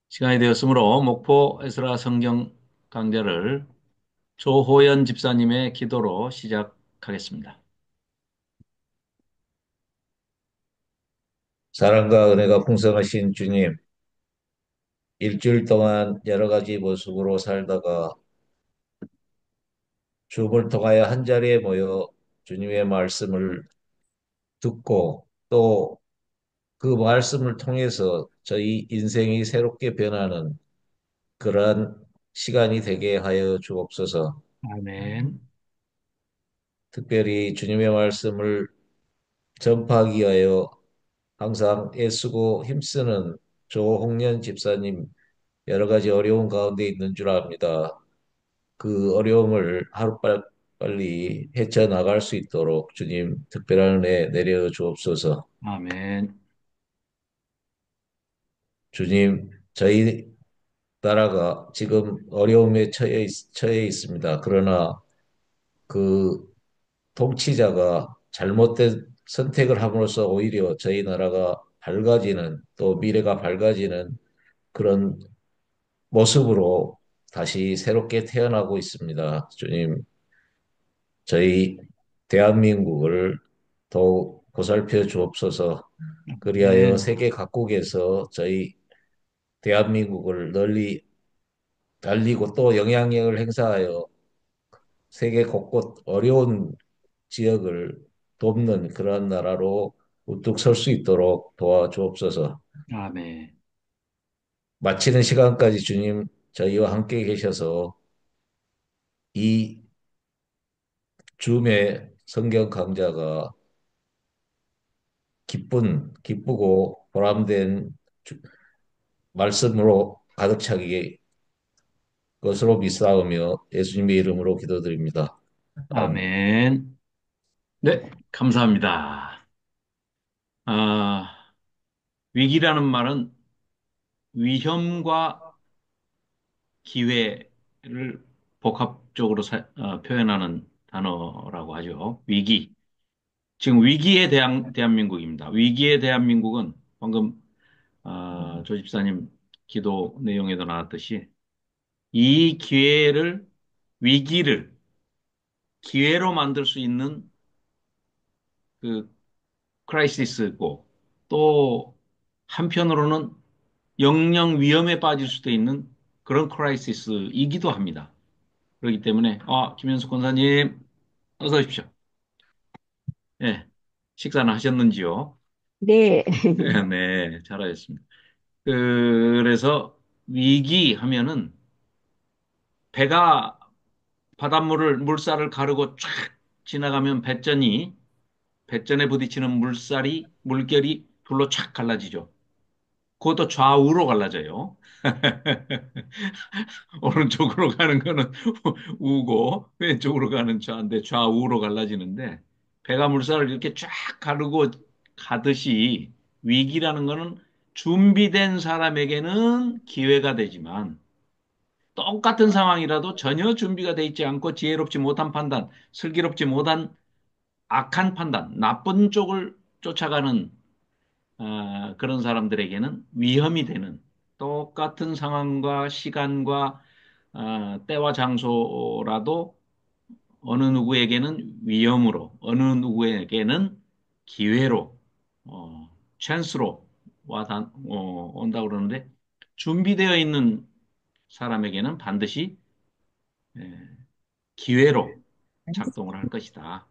시간이 되었으므로 목포 에스라 성경 강좌를 조호연 집사님의 기도로 시작하겠습니다. 사랑과 은혜가 풍성하신 주님, 일주일 동안 여러 가지 모습으로 살다가 줌을 통하여 한 자리에 모여 주님의 말씀을 듣고 또 그 말씀을 통해서 저희 인생이 새롭게 변하는 그러한 시간이 되게 하여 주옵소서. 아멘. 특별히 주님의 말씀을 전파하기 위하여 항상 애쓰고 힘쓰는 조홍련 집사님 여러 가지 어려운 가운데 있는 줄 압니다. 그 어려움을 하루빨리 헤쳐나갈 수 있도록 주님 특별한 은혜 내려 주옵소서. 아멘. 주님, 저희 나라가 지금 어려움에 처해 있습니다. 그러나 그 통치자가 잘못된 선택을 함으로써 오히려 저희 나라가 밝아지는 또 미래가 밝아지는 그런 모습으로 다시 새롭게 태어나고 있습니다. 주님, 저희 대한민국을 더욱 보살펴 주옵소서. 그리하여 아멘. 세계 각국에서 저희 대한민국을 널리 알리고 또 영향력을 행사하여 세계 곳곳 어려운 지역을 돕는 그러한 나라로 우뚝 설 수 있도록 도와주옵소서. 아멘. 마치는 시간까지 주님 저희와 함께 계셔서 이 줌의 성경 강좌가 기쁘고 보람된 말씀으로 가득 차게 것으로 믿사오며 예수님의 이름으로 기도드립니다. 아멘. 아멘. 네, 감사합니다. 아, 위기라는 말은 위험과 기회를 복합적으로 표현하는 단어라고 하죠. 위기. 지금 위기에 대한 대한민국입니다. 위기의 대한민국은 방금 조 집사님 기도 내용에도 나왔듯이 이 위기를 기회로 만들 수 있는 그 크라이시스고 또 한편으로는 영영 위험에 빠질 수도 있는 그런 크라이시스이기도 합니다. 그렇기 때문에, 김현숙 권사님, 어서 오십시오. 네, 식사는 하셨는지요? 네, 네, 잘하셨습니다. 그래서 위기 하면은 배가 물살을 가르고 쫙 지나가면 배전에 부딪히는 물결이 둘로 쫙 갈라지죠. 그것도 좌우로 갈라져요. 오른쪽으로 가는 거는 우고, 왼쪽으로 가는 좌인데 좌우로 갈라지는데, 배가 물살을 이렇게 쫙 가르고 가듯이 위기라는 거는 준비된 사람에게는 기회가 되지만, 똑같은 상황이라도 전혀 준비가 돼 있지 않고 지혜롭지 못한 판단, 슬기롭지 못한 악한 판단, 나쁜 쪽을 쫓아가는 그런 사람들에게는 위험이 되는 똑같은 상황과 시간과 때와 장소라도 어느 누구에게는 위험으로, 어느 누구에게는 기회로, 찬스로 온다고 그러는데 준비되어 있는 사람에게는 반드시 예, 기회로 작동을 할 것이다.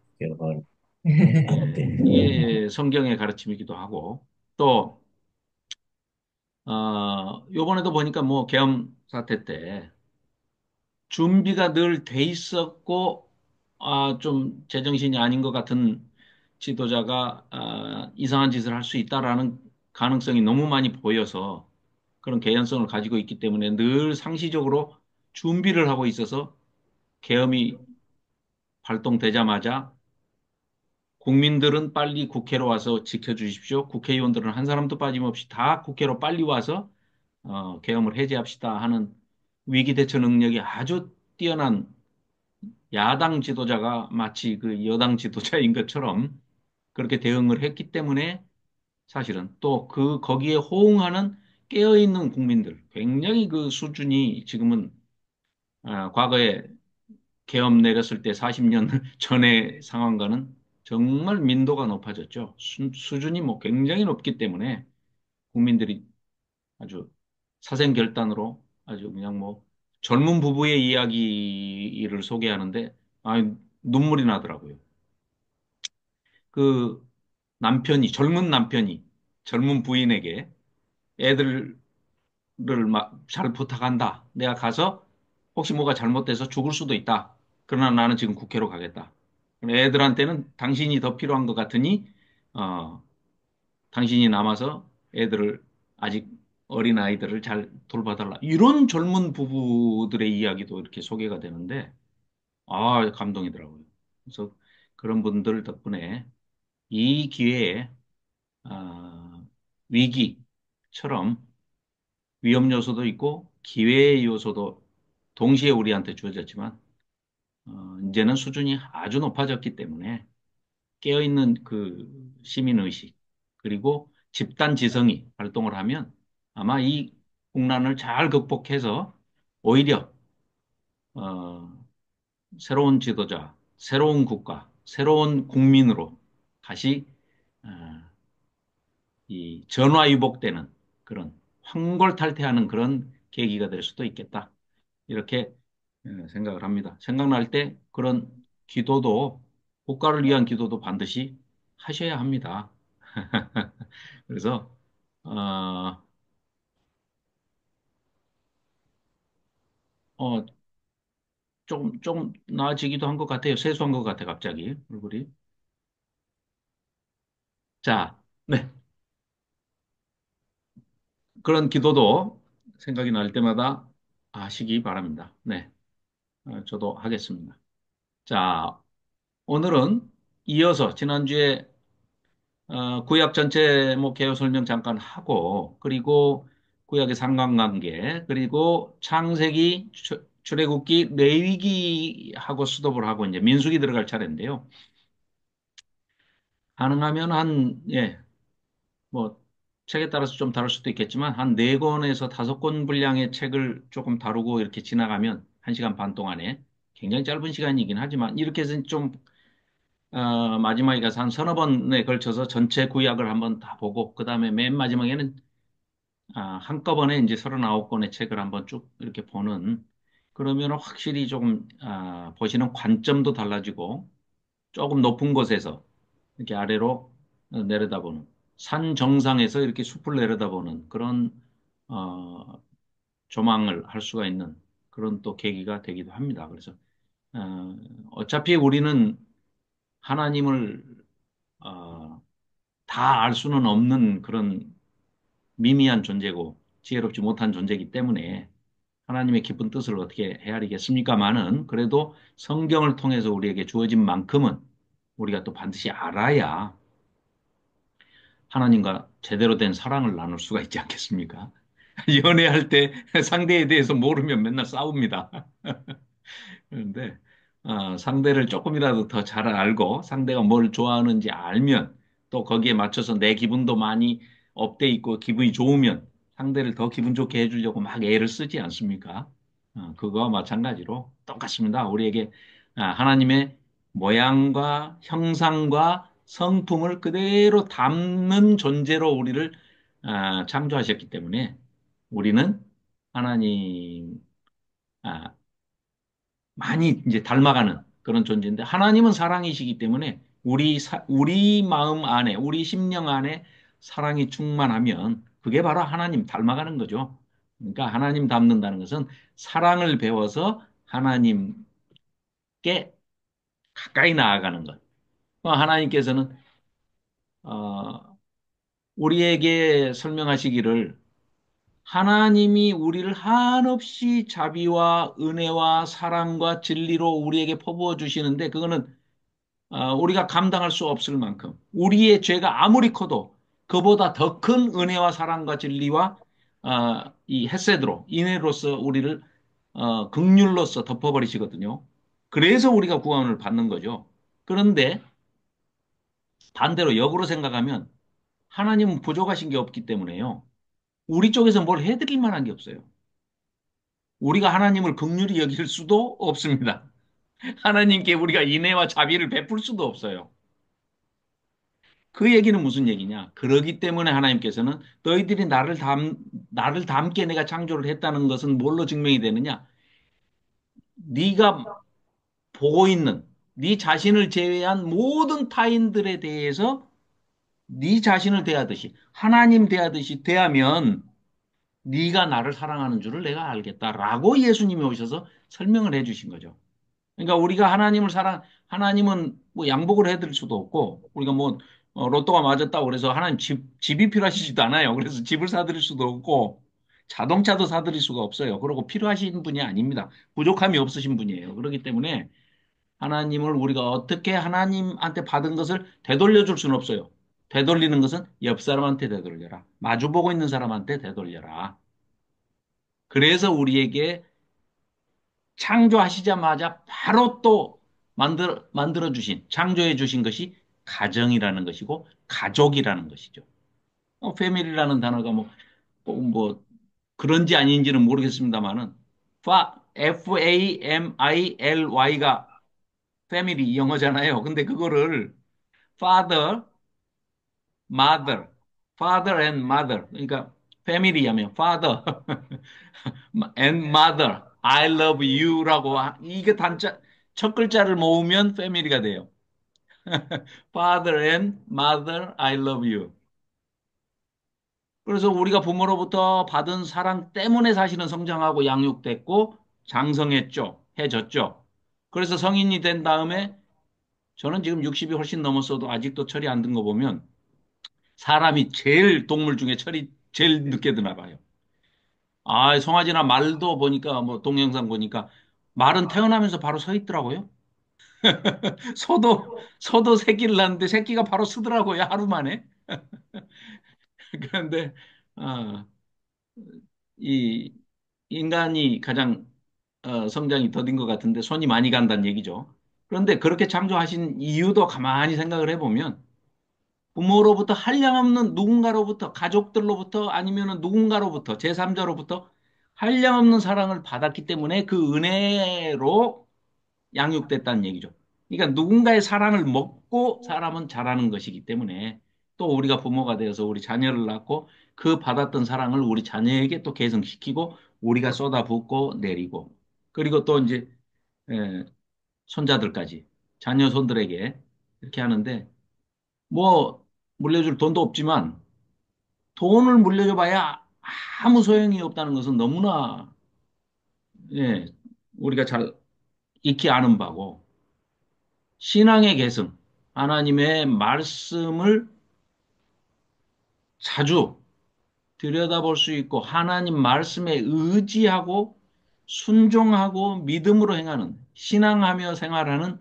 이게 성경의 가르침이기도 하고 또 요번에도 보니까 뭐 계엄 사태 때 준비가 늘 돼 있었고 좀 제정신이 아닌 것 같은 지도자가 이상한 짓을 할 수 있다라는 가능성이 너무 많이 보여서 그런 개연성을 가지고 있기 때문에 늘 상시적으로 준비를 하고 있어서 계엄이 발동되자마자 국민들은 빨리 국회로 와서 지켜주십시오. 국회의원들은 한 사람도 빠짐없이 다 국회로 빨리 와서 계엄을 해제합시다 하는 위기 대처 능력이 아주 뛰어난 야당 지도자가 마치 그 여당 지도자인 것처럼 그렇게 대응을 했기 때문에 사실은 또 거기에 호응하는 깨어있는 국민들, 굉장히 그 수준이 지금은 과거에 계엄 내렸을 때 40년 전의 상황과는 정말 민도가 높아졌죠. 수준이 뭐 굉장히 높기 때문에 국민들이 아주 사생결단으로 아주 그냥 뭐 젊은 부부의 이야기를 소개하는데 눈물이 나더라고요. 그 젊은 남편이 젊은 부인에게 애들을 막 잘 부탁한다. 내가 가서 혹시 뭐가 잘못돼서 죽을 수도 있다. 그러나 나는 지금 국회로 가겠다. 애들한테는 당신이 더 필요한 것 같으니 어, 당신이 남아서 애들을 아직 어린 아이들을 잘 돌봐달라. 이런 젊은 부부들의 이야기도 이렇게 소개가 되는데 감동이더라고요. 그래서 그런 분들 덕분에 이 기회에 아, 위기처럼 위험 요소도 있고 기회의 요소도 동시에 우리한테 주어졌지만 이제는 수준이 아주 높아졌기 때문에 깨어있는 그 시민의식 그리고 집단 지성이 활동을 하면 아마 이 국난을 잘 극복해서 오히려 어, 새로운 지도자, 새로운 국가, 새로운 국민으로 다시 어, 이 전화위복되는 그런 황골탈퇴하는 그런 계기가 될 수도 있겠다. 이렇게 생각을 합니다. 생각날 때 그런 기도도 국가를 위한 기도도 반드시 하셔야 합니다. 그래서 어, 어, 좀 나아지기도 한 것 같아요. 세수한 것 같아 갑자기 얼굴이. 자, 네. 그런 기도도 생각이 날 때마다 하시기 바랍니다. 네, 저도 하겠습니다. 자, 오늘은 이어서 지난주에 구약 전체 뭐 개요 설명 잠깐 하고 그리고 구약의 상관관계 그리고 창세기 출애굽기 레위기하고 수도를 하고 이제 민수기 들어갈 차례인데요. 가능하면 뭐 책에 따라서 좀 다를 수도 있겠지만 한 네 권에서 다섯 권 분량의 책을 조금 다루고 이렇게 지나가면 한 시간 반 동안에 굉장히 짧은 시간이긴 하지만 이렇게 해서 좀 마지막에 가서 한 서너 번에 걸쳐서 전체 구약을 한번 다 보고 그다음에 맨 마지막에는 한꺼번에 이제 39권의 책을 한번 쭉 이렇게 보는 그러면 확실히 조금 보시는 관점도 달라지고 조금 높은 곳에서 이렇게 아래로 내려다보는 산 정상에서 이렇게 숲을 내려다보는 그런 어, 조망을 할 수가 있는 그런 또 계기가 되기도 합니다. 그래서 어차피 우리는 하나님을 어, 다 알 수는 없는 그런 미미한 존재고 지혜롭지 못한 존재이기 때문에 하나님의 깊은 뜻을 어떻게 헤아리겠습니까마는 그래도 성경을 통해서 우리에게 주어진 만큼은 우리가 또 반드시 알아야 하나님과 제대로 된 사랑을 나눌 수가 있지 않겠습니까? 연애할 때 상대에 대해서 모르면 맨날 싸웁니다. 그런데 상대를 조금이라도 더 잘 알고 상대가 뭘 좋아하는지 알면 또 거기에 맞춰서 내 기분도 많이 업돼 있고 기분이 좋으면 상대를 더 기분 좋게 해주려고 막 애를 쓰지 않습니까? 그거와 마찬가지로 똑같습니다. 우리에게 하나님의 모양과 형상과 성품을 그대로 담는 존재로 우리를 창조하셨기 때문에 우리는 하나님 많이 이제 닮아가는 그런 존재인데 하나님은 사랑이시기 때문에 우리 마음 안에 우리 심령 안에 사랑이 충만하면 그게 바로 하나님 닮아가는 거죠. 그러니까 하나님 닮는다는 것은 사랑을 배워서 하나님께 가까이 나아가는 것. 하나님께서는 어, 우리에게 설명하시기를 하나님이 우리를 한없이 자비와 은혜와 사랑과 진리로 우리에게 퍼부어 주시는데 그거는 우리가 감당할 수 없을 만큼 우리의 죄가 아무리 커도 그보다 더 큰 은혜와 사랑과 진리와 이 헤세드로 인애로서 우리를 긍휼로서 덮어버리시거든요. 그래서 우리가 구원을 받는 거죠. 그런데 반대로 역으로 생각하면 하나님은 부족하신 게 없기 때문에요. 우리 쪽에서 뭘 해드릴 만한 게 없어요. 우리가 하나님을 긍휼히 여길 수도 없습니다. 하나님께 우리가 인애와 자비를 베풀 수도 없어요. 그 얘기는 무슨 얘기냐? 그러기 때문에 하나님께서는 너희들이 나를 닮게 내가 창조를 했다는 것은 뭘로 증명이 되느냐? 네가 보고 있는 네 자신을 제외한 모든 타인들에 대해서 네 자신을 대하듯이 하나님 대하듯이 대하면 네가 나를 사랑하는 줄을 내가 알겠다라고 예수님이 오셔서 설명을 해 주신 거죠. 그러니까 우리가 하나님은 뭐 양복을 해드릴 수도 없고, 우리가 뭐, 로또가 맞았다고 그래서 하나님 집이 필요하시지도 않아요. 그래서 집을 사드릴 수도 없고, 자동차도 사드릴 수가 없어요. 그리고 필요하신 분이 아닙니다. 부족함이 없으신 분이에요. 그렇기 때문에 하나님을 우리가 어떻게 하나님한테 받은 것을 되돌려 줄 수는 없어요. 되돌리는 것은 옆 사람한테 되돌려라. 마주보고 있는 사람한테 되돌려라. 그래서 우리에게 창조하시자마자 바로 또 만들어 주신, 창조해 주신 것이 가정이라는 것이고, 가족이라는 것이죠. 패밀리라는 단어가 뭐, 그런지 아닌지는 모르겠습니다만은, Family가 패밀리 영어잖아요. 근데 그거를 father, mother, father and mother. 그러니까 패밀리 하면 father and mother, I love you라고 이게 첫 글자를 모으면 패밀리가 돼요. Father and mother, I love you. 그래서 우리가 부모로부터 받은 사랑 때문에 사실은 성장하고 양육됐고 장성했죠. 해졌죠. 그래서 성인이 된 다음에 저는 지금 60이 훨씬 넘었어도 아직도 철이 안 든 거 보면 사람이 제일 동물 중에 철이 제일 늦게 드나 봐요. 아, 송아지나 말도 보니까 뭐 동영상 보니까 말은 태어나면서 바로 서 있더라고요. 소도 새끼를 낳는데 새끼가 바로 쓰더라고요, 하루 만에. 그런데, 어, 이, 인간이 가장, 성장이 더딘 것 같은데 손이 많이 간다는 얘기죠. 그런데 그렇게 창조하신 이유도 가만히 생각을 해보면 부모로부터 한량없는 누군가로부터, 가족들로부터 아니면 누군가로부터, 제3자로부터 한량없는 사랑을 받았기 때문에 그 은혜로 양육됐다는 얘기죠. 그러니까 누군가의 사랑을 먹고 사람은 자라는 것이기 때문에 또 우리가 부모가 되어서 우리 자녀를 낳고 그 받았던 사랑을 우리 자녀에게 또 계승시키고 우리가 쏟아붓고 내리고 그리고 또 이제 에, 손자들까지 자녀 손들에게 이렇게 하는데 뭐 물려줄 돈도 없지만 돈을 물려줘 봐야 아무 소용이 없다는 것은 너무나 예, 우리가 잘 익히 아는 바고 신앙의 계승, 하나님의 말씀을 자주 들여다볼 수 있고 하나님 말씀에 의지하고 순종하고 믿음으로 행하는 신앙하며 생활하는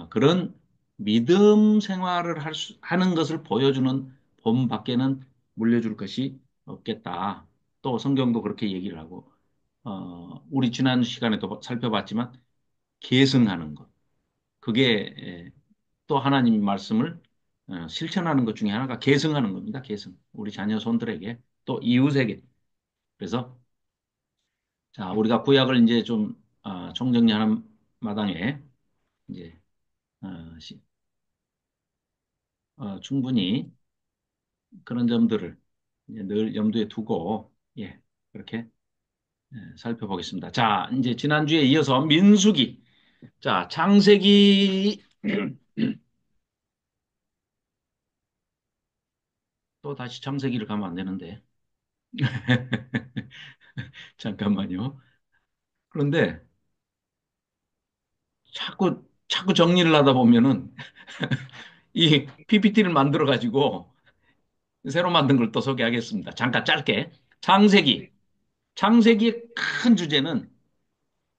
그런 믿음 생활을 하는 것을 보여주는 본밖에는 물려줄 것이 없겠다. 또 성경도 그렇게 얘기를 하고 우리 지난 시간에도 살펴봤지만 계승하는 것. 그게 또 하나님 말씀을 실천하는 것 중에 하나가 계승하는 겁니다. 계승. 우리 자녀 손들에게 또 이웃에게. 그래서 자, 우리가 구약을 이제 좀 총정리하는 마당에 이제 어, 충분히 그런 점들을 이제 늘 염두에 두고 예, 그렇게 살펴보겠습니다. 자, 이제 지난주에 이어서 민수기. 자, 창세기 또 다시 창세기를 가면 안 되는데. 잠깐만요. 그런데 자꾸 정리를 하다 보면은 이 PPT를 만들어 가지고 새로 만든 걸 또 소개하겠습니다. 잠깐 짧게. 창세기. 창세기의 큰 주제는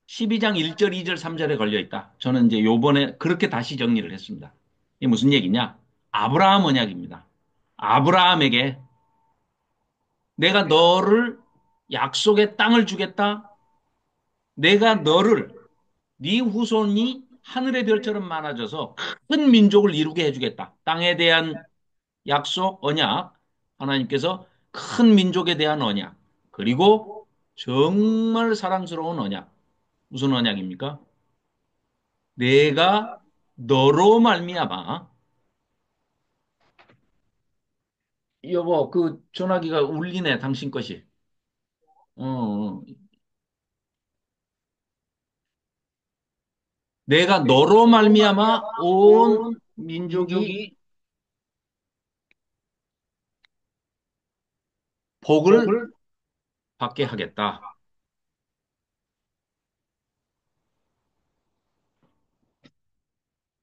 12장 1절, 2절, 3절에 걸려 있다. 저는 이제 요번에 그렇게 다시 정리를 했습니다. 이게 무슨 얘기냐? 아브라함 언약입니다. 아브라함에게 내가 너를 약속의 땅을 주겠다. 내가 너를 네 후손이 하늘의 별처럼 많아져서 큰 민족을 이루게 해주겠다. 땅에 대한 약속, 언약, 하나님께서 큰 민족에 대한 언약, 그리고 정말 사랑스러운 언약. 무슨 언약입니까? 내가 너로 말미암아. 여보, 그 전화기가 울리네, 당신 것이. 어, 내가 너로 말미암아 온 민족이 복을 받게 하겠다.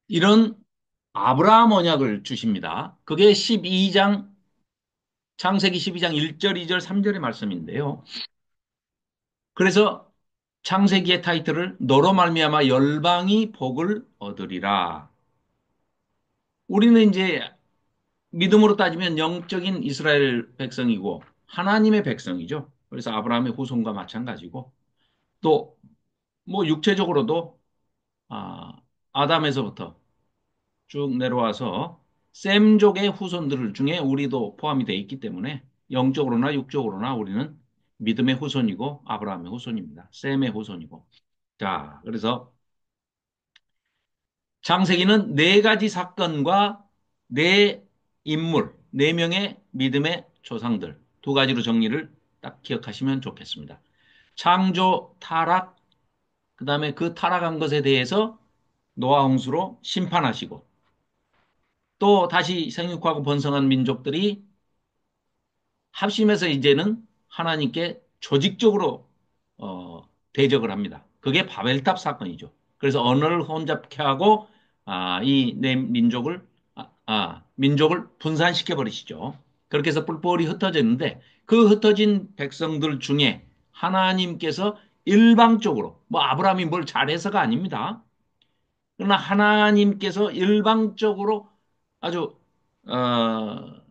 이런 아브라함 언약을 주십니다. 그게 12장, 창세기 12장 1절, 2절, 3절의 말씀인데요. 그래서 창세기의 타이틀을 너로 말미암아 열방이 복을 얻으리라. 우리는 이제 믿음으로 따지면 영적인 이스라엘 백성이고 하나님의 백성이죠. 그래서 아브라함의 후손과 마찬가지고 또 뭐 육체적으로도 아담에서부터 쭉 내려와서 셈족의 후손들 중에 우리도 포함이 되어 있기 때문에 영적으로나 육적으로나 우리는 믿음의 후손이고 아브라함의 후손입니다. 셈의 후손이고. 자, 그래서 창세기는 네 가지 사건과 네 인물, 네 명의 믿음의 조상들 두 가지로 정리를 딱 기억하시면 좋겠습니다. 창조, 타락, 그다음에 그 타락한 것에 대해서 노아 홍수로 심판하시고 또 다시 생육하고 번성한 민족들이 합심해서 이제는 하나님께 조직적으로 대적을 합니다. 그게 바벨탑 사건이죠. 그래서 언어를 혼잡케 하고 이 내 민족을 민족을 분산시켜 버리시죠. 그렇게 해서 뿔뿔이 흩어졌는데 그 흩어진 백성들 중에 하나님께서 일방적으로 뭐 아브라함이 뭘 잘해서가 아닙니다. 그러나 하나님께서 일방적으로 아주 어,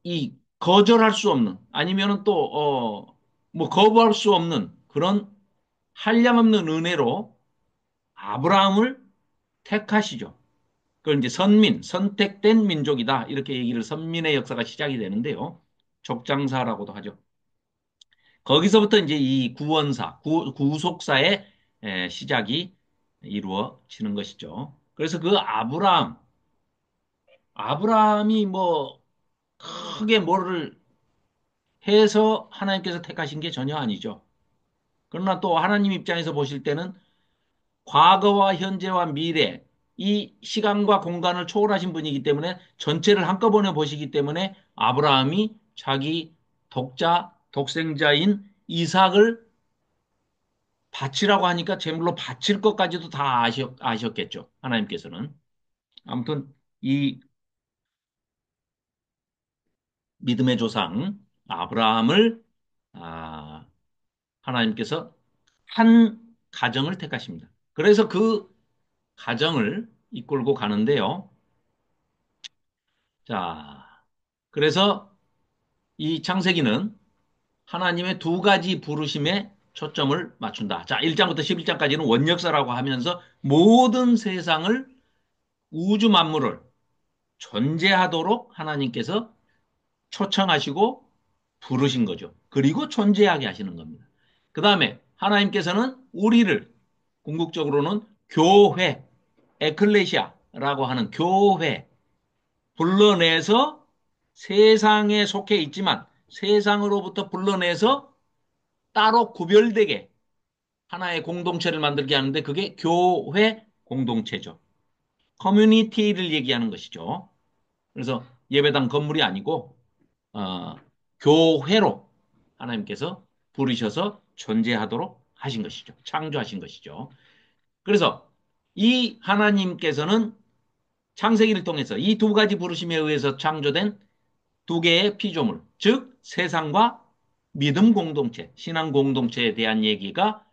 이 거절할 수 없는 아니면은 또 뭐 거부할 수 없는 그런 한량없는 은혜로 아브라함을 택하시죠. 그걸 이제 선민, 선택된 민족이다. 이렇게 얘기를 선민의 역사가 시작이 되는데요. 족장사라고도 하죠. 거기서부터 이제 이 구원사, 구속사의 시작이 이루어지는 것이죠. 그래서 그 아브라함이 뭐 크게 뭐를 해서 하나님께서 택하신 게 전혀 아니죠. 그러나 또 하나님 입장에서 보실 때는 과거와 현재와 미래, 이 시간과 공간을 초월하신 분이기 때문에 전체를 한꺼번에 보시기 때문에 아브라함이 자기 독생자인 이삭을 바치라고 하니까 제물로 바칠 것까지도 다 아셨겠죠. 하나님께서는. 아무튼 이 믿음의 조상 아브라함을 아, 하나님께서 한 가정을 택하십니다. 그래서 그 가정을 이끌고 가는데요. 자, 그래서 이 창세기는 하나님의 두 가지 부르심에 초점을 맞춘다. 자, 1장부터 11장까지는 원역사라고 하면서 모든 세상을 우주 만물을 존재하도록 하나님께서 초청하시고 부르신 거죠. 그리고 존재하게 하시는 겁니다. 그 다음에 하나님께서는 우리를 궁극적으로는 교회, 에클레시아라고 하는 교회 불러내서 세상에 속해 있지만 세상으로부터 불러내서 따로 구별되게 하나의 공동체를 만들게 하는데 그게 교회 공동체죠. 커뮤니티를 얘기하는 것이죠. 그래서 예배당 건물이 아니고 어, 교회로 하나님께서 부르셔서 존재하도록 하신 것이죠. 창조하신 것이죠. 그래서 이 하나님께서는 창세기를 통해서 이 두 가지 부르심에 의해서 창조된 두 개의 피조물, 즉 세상과 믿음 공동체, 신앙 공동체에 대한 얘기가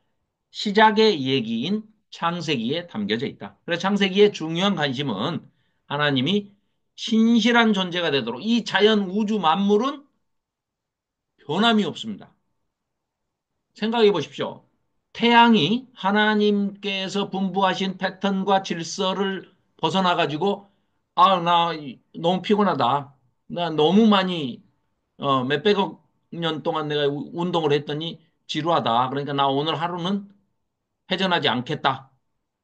시작의 얘기인 창세기에 담겨져 있다. 그래서 창세기의 중요한 관심은 하나님이 신실한 존재가 되도록 이 자연 우주 만물은 변함이 없습니다. 생각해 보십시오. 태양이 하나님께서 분부하신 패턴과 질서를 벗어나 가지고 나 너무 피곤하다. 나 너무 많이 몇백억 년 동안 내가 운동을 했더니 지루하다. 그러니까 나 오늘 하루는 회전하지 않겠다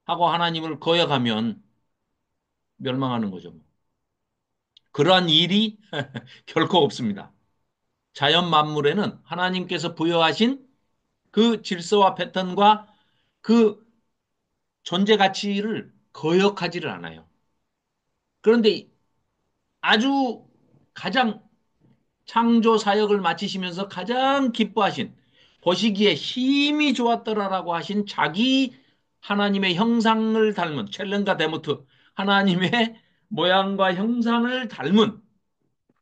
하고 하나님을 거역하면 멸망하는 거죠. 그러한 일이 결코 없습니다. 자연 만물에는 하나님께서 부여하신 그 질서와 패턴과 그 존재 가치를 거역하지를 않아요. 그런데 아주 가장 창조 사역을 마치시면서 가장 기뻐하신 보시기에 힘이 좋았더라라고 하신 자기 하나님의 형상을 닮은 첼렌과 데모트 하나님의 모양과 형상을 닮은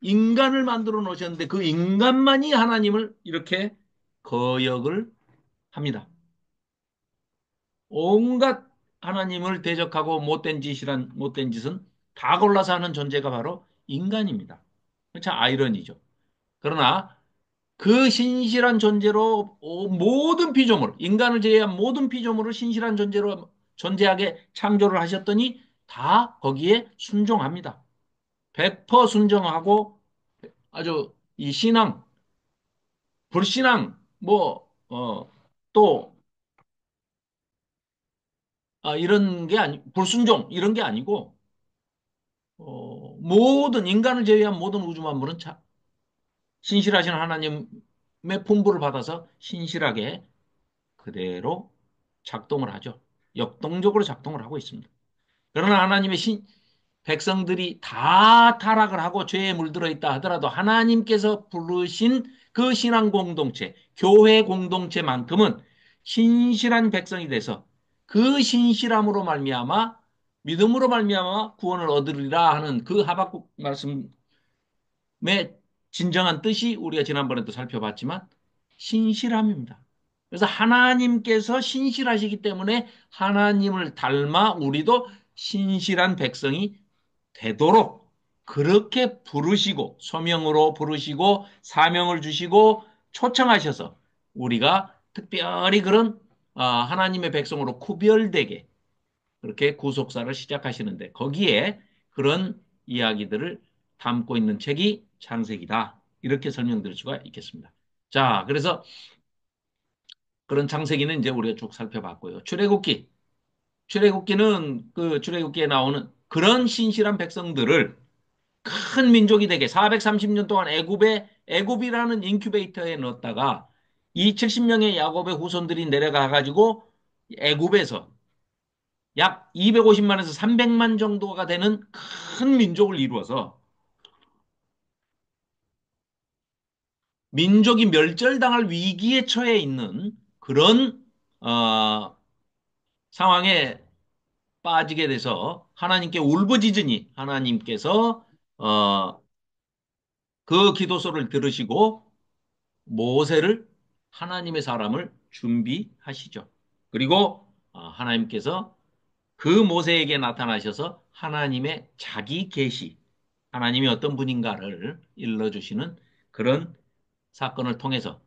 인간을 만들어 놓으셨는데 그 인간만이 하나님을 이렇게 거역을 합니다. 온갖 하나님을 대적하고 못된 짓은 다 골라서 하는 존재가 바로 인간입니다. 참 아이러니죠. 그러나 그 신실한 존재로 모든 피조물, 인간을 제외한 모든 피조물을 신실한 존재로 존재하게 창조를 하셨더니 다 거기에 순종합니다. 100% 순종하고 아주 이 신앙, 불신앙, 또, 이런 게 불순종, 이런 게 아니고, 모든, 인간을 제외한 모든 우주 만물은 신실하신 하나님의 품부를 받아서 신실하게 그대로 작동을 하죠. 역동적으로 작동을 하고 있습니다. 그러나 하나님의 백성들이 다 타락을 하고 죄에 물들어 있다 하더라도 하나님께서 부르신 그 신앙 공동체, 교회 공동체만큼은 신실한 백성이 돼서 그 신실함으로 말미암아 믿음으로 말미암아 구원을 얻으리라 하는 그 하박국 말씀의 진정한 뜻이 우리가 지난번에도 살펴봤지만 신실함입니다. 그래서 하나님께서 신실하시기 때문에 하나님을 닮아 우리도 신실한 백성이 되도록 그렇게 부르시고 소명으로 부르시고 사명을 주시고 초청하셔서 우리가 특별히 그런 하나님의 백성으로 구별되게 그렇게 구속사를 시작하시는데 거기에 그런 이야기들을 담고 있는 책이 창세기다. 이렇게 설명드릴 수가 있겠습니다. 자, 그래서 그런 창세기는 이제 우리가 쭉 살펴봤고요. 출애굽기. 출애굽기는 그 출애굽기에 나오는 그런 신실한 백성들을 큰 민족이 되게 430년 동안 애굽이라는 인큐베이터에 넣었다가 이 70명의 야곱의 후손들이 내려가 가지고 애굽에서 약 250만에서 300만 정도가 되는 큰 민족을 이루어서 민족이 멸절당할 위기에 처해 있는 그런 상황에 빠지게 돼서 하나님께 울부짖으니 하나님께서 어, 그 기도소를 들으시고 모세를 하나님의 사람을 준비하시죠. 그리고 하나님께서 그 모세에게 나타나셔서 하나님의 자기 계시, 하나님이 어떤 분인가를 일러주시는 그런 사건을 통해서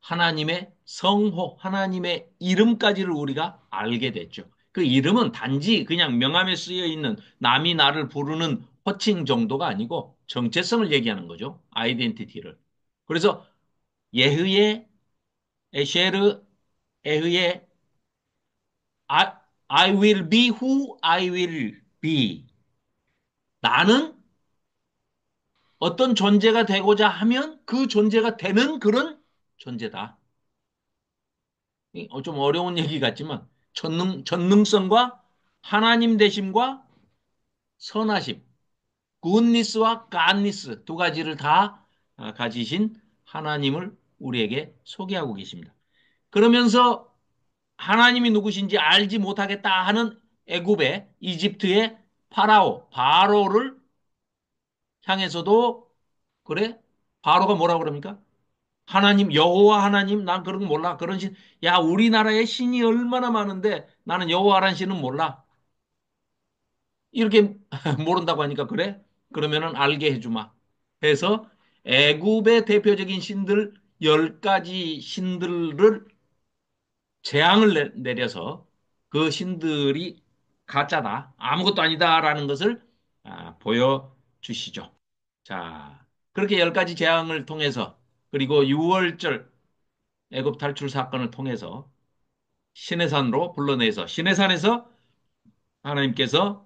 하나님의 성호, 하나님의 이름까지를 우리가 알게 됐죠. 그 이름은 단지 그냥 명함에 쓰여 있는 남이 나를 부르는 호칭 정도가 아니고 정체성을 얘기하는 거죠. 아이덴티티를. 그래서 예흐의, 에쉐르, 에흐의 I, I will be who I will be. 나는 어떤 존재가 되고자 하면 그 존재가 되는 그런 존재다. 좀 어려운 얘기 같지만 전능성과 하나님 되심과 선하심, 굿니스와 갓니스 두 가지를 다 가지신 하나님을 우리에게 소개하고 계십니다. 그러면서 하나님이 누구신지 알지 못하겠다 하는 애굽의 이집트의 바로를 향해서도 그래? 바로가 뭐라고 그럽니까? 하나님, 여호와 하나님, 난 그런 거 몰라. 그런 신, 야, 우리나라에 신이 얼마나 많은데 나는 여호와란 신은 몰라. 이렇게 모른다고 하니까 그래? 그러면은 알게 해주마. 해서 애굽의 대표적인 신들 10가지 신들을 재앙을 내려서 그 신들이 가짜다. 아무것도 아니다라는 것을 보여주시죠. 자, 그렇게 열 가지 재앙을 통해서 그리고 6월절 애굽 탈출 사건을 통해서 시내산으로 불러내서 시내산에서 하나님께서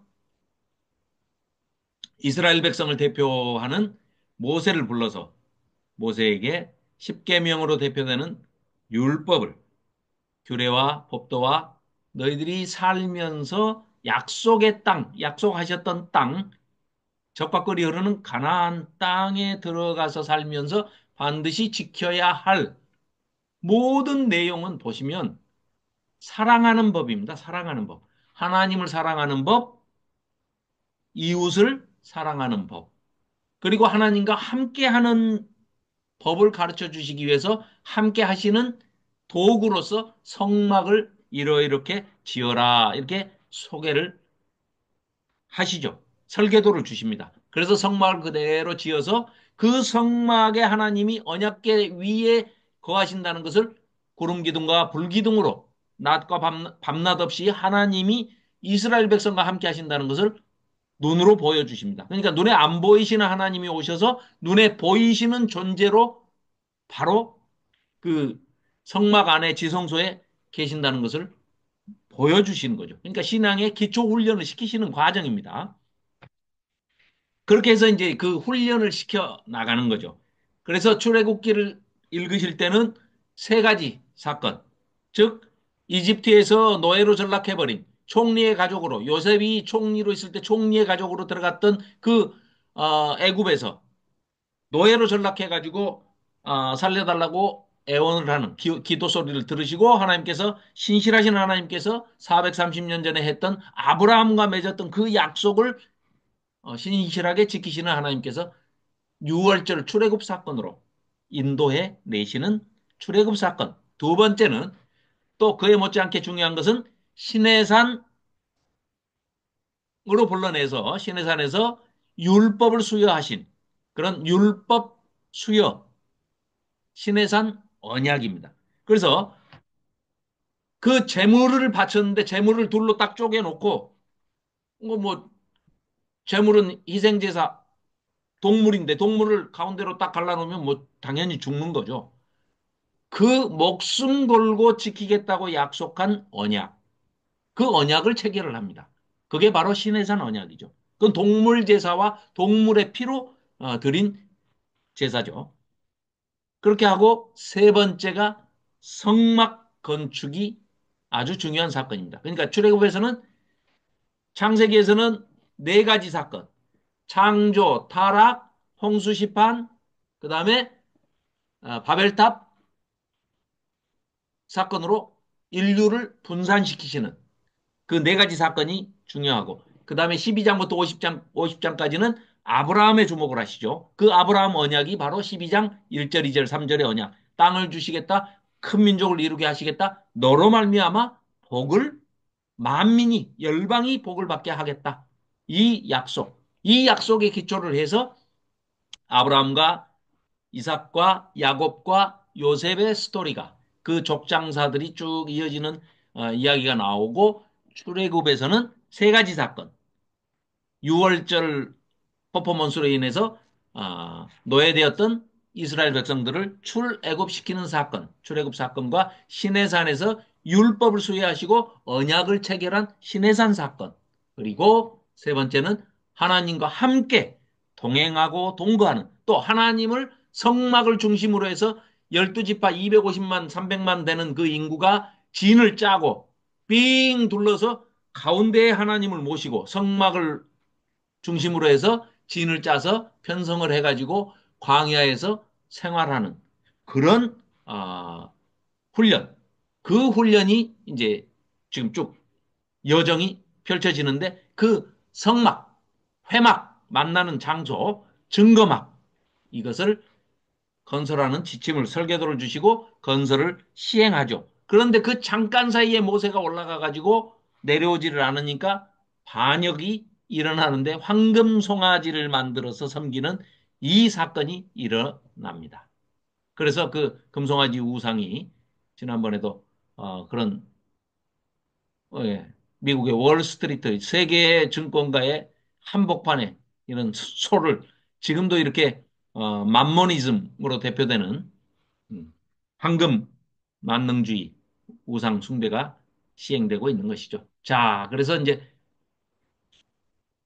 이스라엘 백성을 대표하는 모세를 불러서 모세에게 십계명으로 대표되는 율법을 규례와 법도와 너희들이 살면서 약속의 땅, 약속하셨던 땅, 적과 꿀이 흐르는 가나안 땅에 들어가서 살면서 반드시 지켜야 할 모든 내용은 보시면 사랑하는 법입니다. 사랑하는 법. 하나님을 사랑하는 법, 이웃을 사랑하는 법. 그리고 하나님과 함께하는 법을 가르쳐 주시기 위해서 함께 하시는 도구로서 성막을 이렇게 지어라. 이렇게 소개를 하시죠. 설계도를 주십니다. 그래서 성막을 그대로 지어서 그 성막에 하나님이 언약궤 위에 거하신다는 것을 구름 기둥과 불 기둥으로 낮과 밤낮 없이 하나님이 이스라엘 백성과 함께 하신다는 것을 눈으로 보여주십니다. 그러니까 눈에 안 보이시는 하나님이 오셔서 눈에 보이시는 존재로 바로 그 성막 안에 지성소에 계신다는 것을 보여주시는 거죠. 그러니까 신앙의 기초 훈련을 시키시는 과정입니다. 그렇게 해서 이제 그 훈련을 시켜 나가는 거죠. 그래서 출애굽기를 읽으실 때는 세 가지 사건, 즉 이집트에서 노예로 전락해버린 총리의 가족으로 요셉이 총리로 있을 때 총리의 가족으로 들어갔던 그 애굽에서 노예로 전락해가지고 살려달라고 애원을 하는 기도 소리를 들으시고 하나님께서 신실하신 하나님께서 430년 전에 했던 아브라함과 맺었던 그 약속을 신실하게 지키시는 하나님께서 6월절 출애굽 사건으로 인도해 내시는 출애굽 사건. 두 번째는 또 그에 못지않게 중요한 것은 시내산으로 불러내서 시내산에서 율법을 수여하신 그런 율법 수여 시내산 언약입니다. 그래서 그 재물을 바쳤는데 재물을 둘로 딱 쪼개놓고 뭐 재물은 희생제사 동물인데 동물을 가운데로 딱 갈라놓으면 뭐 당연히 죽는 거죠. 그 목숨 걸고 지키겠다고 약속한 언약, 그 언약을 체결을 합니다. 그게 바로 시내산 언약이죠. 그건 동물 제사와 동물의 피로 드린 제사죠. 그렇게 하고 세 번째가 성막 건축이 아주 중요한 사건입니다. 그러니까 출애굽에서는 창세기에서는 네 가지 사건, 창조, 타락, 홍수 시판, 그 다음에 바벨탑 사건으로 인류를 분산시키시는 그 네 가지 사건이 중요하고 그 다음에 12장부터 50장까지는 아브라함의 주목을 하시죠. 그 아브라함 언약이 바로 12장 1절, 2절, 3절의 언약. 땅을 주시겠다. 큰 민족을 이루게 하시겠다. 너로 말미암아 복을 만민이 열방이 복을 받게 하겠다. 이 약속. 이 약속에 기초를 해서 아브라함과 이삭과 야곱과 요셉의 스토리가 그 족장사들이 쭉 이어지는 이야기가 나오고 출애굽에서는 세 가지 사건, 6월절 퍼포먼스로 인해서 노예되었던 이스라엘 백성들을 출애굽시키는 사건, 출애굽 사건과 시내산에서 율법을 수여하시고 언약을 체결한 시내산 사건, 그리고 세 번째는 하나님과 함께 동행하고 동거하는 또 하나님을 성막을 중심으로 해서 12지파 250만, 300만 되는 그 인구가 진을 짜고 빙 둘러서 가운데에 하나님을 모시고 성막을 중심으로 해서 진을 짜서 편성을 해가지고 광야에서 생활하는 그런 훈련. 그 훈련이 이제 지금 쭉 여정이 펼쳐지는데 그 성막, 회막, 만나는 장소, 증거막 이것을 건설하는 지침을 설계도를 주시고 건설을 시행하죠. 그런데 그 잠깐 사이에 모세가 올라가 가지고 내려오지를 않으니까 반역이 일어나는데 황금 송아지를 만들어서 섬기는 이 사건이 일어납니다. 그래서 그 금송아지 우상이 지난번에도 그런 예, 미국의 월스트리트 세계 증권가의 한복판에 이런 소를 지금도 이렇게 만모니즘으로 대표되는 음, 황금 만능주의 우상 숭배가 시행되고 있는 것이죠. 자, 그래서 이제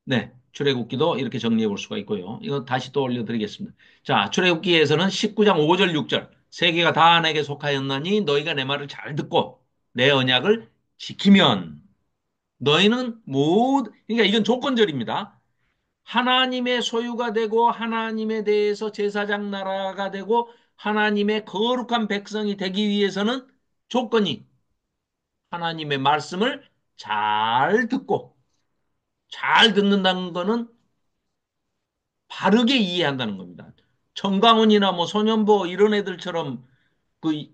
네, 출애굽기도 이렇게 정리해 볼 수가 있고요. 이거 다시 또 올려드리겠습니다. 자, 출애굽기에서는 19장 5절 6절 세계가 다 내게 속하였나니 너희가 내 말을 잘 듣고 내 언약을 지키면 너희는 모두 그러니까 이건 조건절입니다. 하나님의 소유가 되고 하나님에 대해서 제사장 나라가 되고 하나님의 거룩한 백성이 되기 위해서는 조건이 하나님의 말씀을 잘 듣고 잘 듣는다는 거는 바르게 이해한다는 겁니다. 정강훈이나 뭐 소년보 이런 애들처럼 그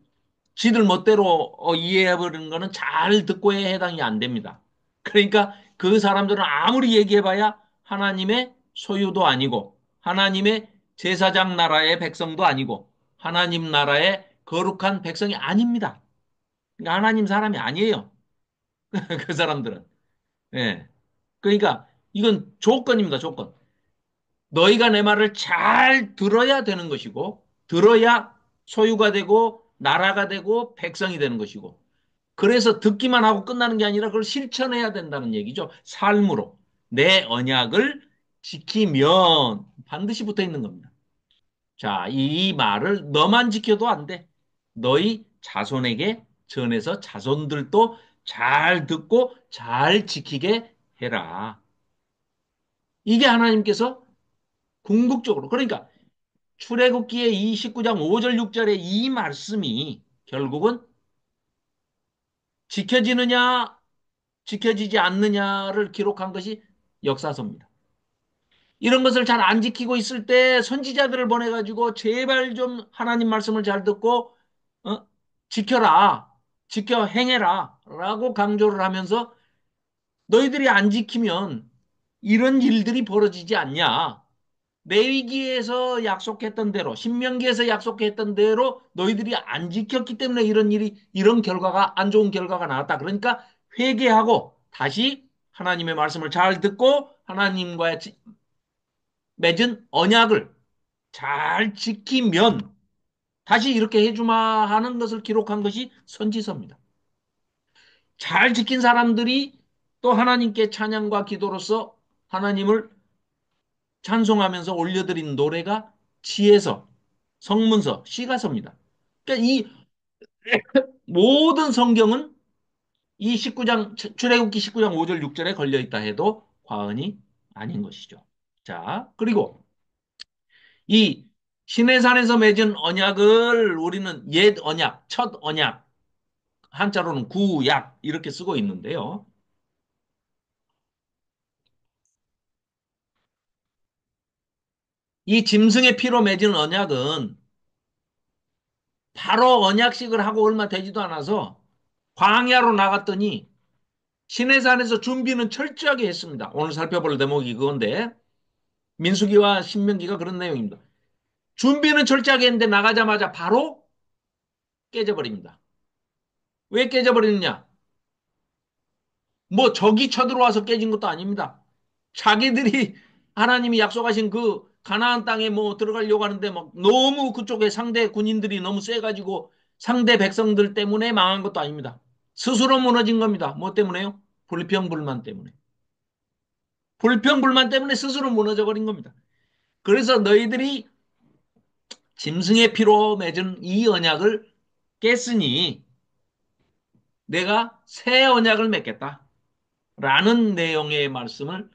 지들 멋대로 이해해버리는 거는 잘 듣고에 해당이 안 됩니다. 그러니까 그 사람들은 아무리 얘기해봐야 하나님의 소유도 아니고 하나님의 제사장 나라의 백성도 아니고 하나님 나라의 거룩한 백성이 아닙니다. 그러니까 하나님 사람이 아니에요. 그 사람들은. 예. 그러니까 이건 조건입니다. 조건. 너희가 내 말을 잘 들어야 되는 것이고, 들어야 소유가 되고, 나라가 되고, 백성이 되는 것이고, 그래서 듣기만 하고 끝나는 게 아니라 그걸 실천해야 된다는 얘기죠. 삶으로. 내 언약을 지키면 반드시 붙어 있는 겁니다. 자, 이 말을 너만 지켜도 안 돼. 너희 자손에게 전해서 자손들도 잘 듣고 잘 지키게 해라. 이게 하나님께서 궁극적으로, 그러니까 출애굽기의 이 19장 5절 6절의 이 말씀이 결국은 지켜지느냐 지켜지지 않느냐를 기록한 것이 역사서입니다. 이런 것을 잘 안 지키고 있을 때 선지자들을 보내가지고 제발 좀 하나님 말씀을 잘 듣고 어? 지켜라, 지켜 행해라 라고 강조를 하면서 너희들이 안 지키면 이런 일들이 벌어지지 않냐. 레위기에서 약속했던 대로, 신명기에서 약속했던 대로 너희들이 안 지켰기 때문에 이런 일이, 이런 결과가, 안 좋은 결과가 나왔다. 그러니까 회개하고 다시 하나님의 말씀을 잘 듣고 하나님과의 맺은 언약을 잘 지키면 다시 이렇게 해주마 하는 것을 기록한 것이 선지서입니다. 잘 지킨 사람들이 또 하나님께 찬양과 기도로서 하나님을 찬송하면서 올려드린 노래가 지혜서, 성문서, 시가서입니다. 그러니까 이 모든 성경은 이 19장, 출애굽기 19장 5절 6절에 걸려 있다 해도 과언이 아닌 것이죠. 자, 그리고 이 시내산에서 맺은 언약을 우리는 옛 언약, 첫 언약, 한자로는 구약 이렇게 쓰고 있는데요. 이 짐승의 피로 맺은 언약은 바로 언약식을 하고 얼마 되지도 않아서 광야로 나갔더니 시내산에서 준비는 철저하게 했습니다. 오늘 살펴볼 대목이 그건데 민수기와 신명기가 그런 내용입니다. 준비는 철저하게 했는데 나가자마자 바로 깨져버립니다. 왜 깨져버리느냐? 뭐 적이 쳐들어와서 깨진 것도 아닙니다. 자기들이 하나님이 약속하신 그 가나안 땅에 뭐 들어가려고 하는데 막 너무 그쪽에 상대 군인들이 너무 세가지고 상대 백성들 때문에 망한 것도 아닙니다. 스스로 무너진 겁니다. 뭐 때문에요? 불평불만 때문에. 불평불만 때문에 스스로 무너져 버린 겁니다. 그래서 너희들이 짐승의 피로 맺은 이 언약을 깼으니 내가 새 언약을 맺겠다. 라는 내용의 말씀을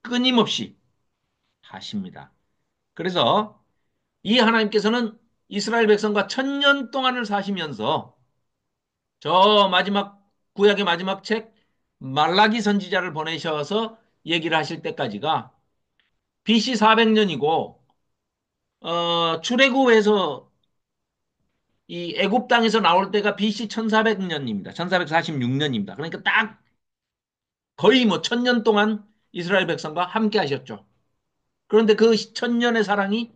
끊임없이 하십니다. 그래서 이 하나님께서는 이스라엘 백성과 천년 동안을 사시면서 저 마지막 구약의 마지막 책 말라기 선지자를 보내셔서 얘기를 하실 때까지가 BC 400년이고 출애굽에서 이 애굽 땅에서 나올 때가 BC 1400년입니다. 1446년입니다. 그러니까 딱 거의 뭐 천년 동안 이스라엘 백성과 함께 하셨죠. 그런데 그 천년의 사랑이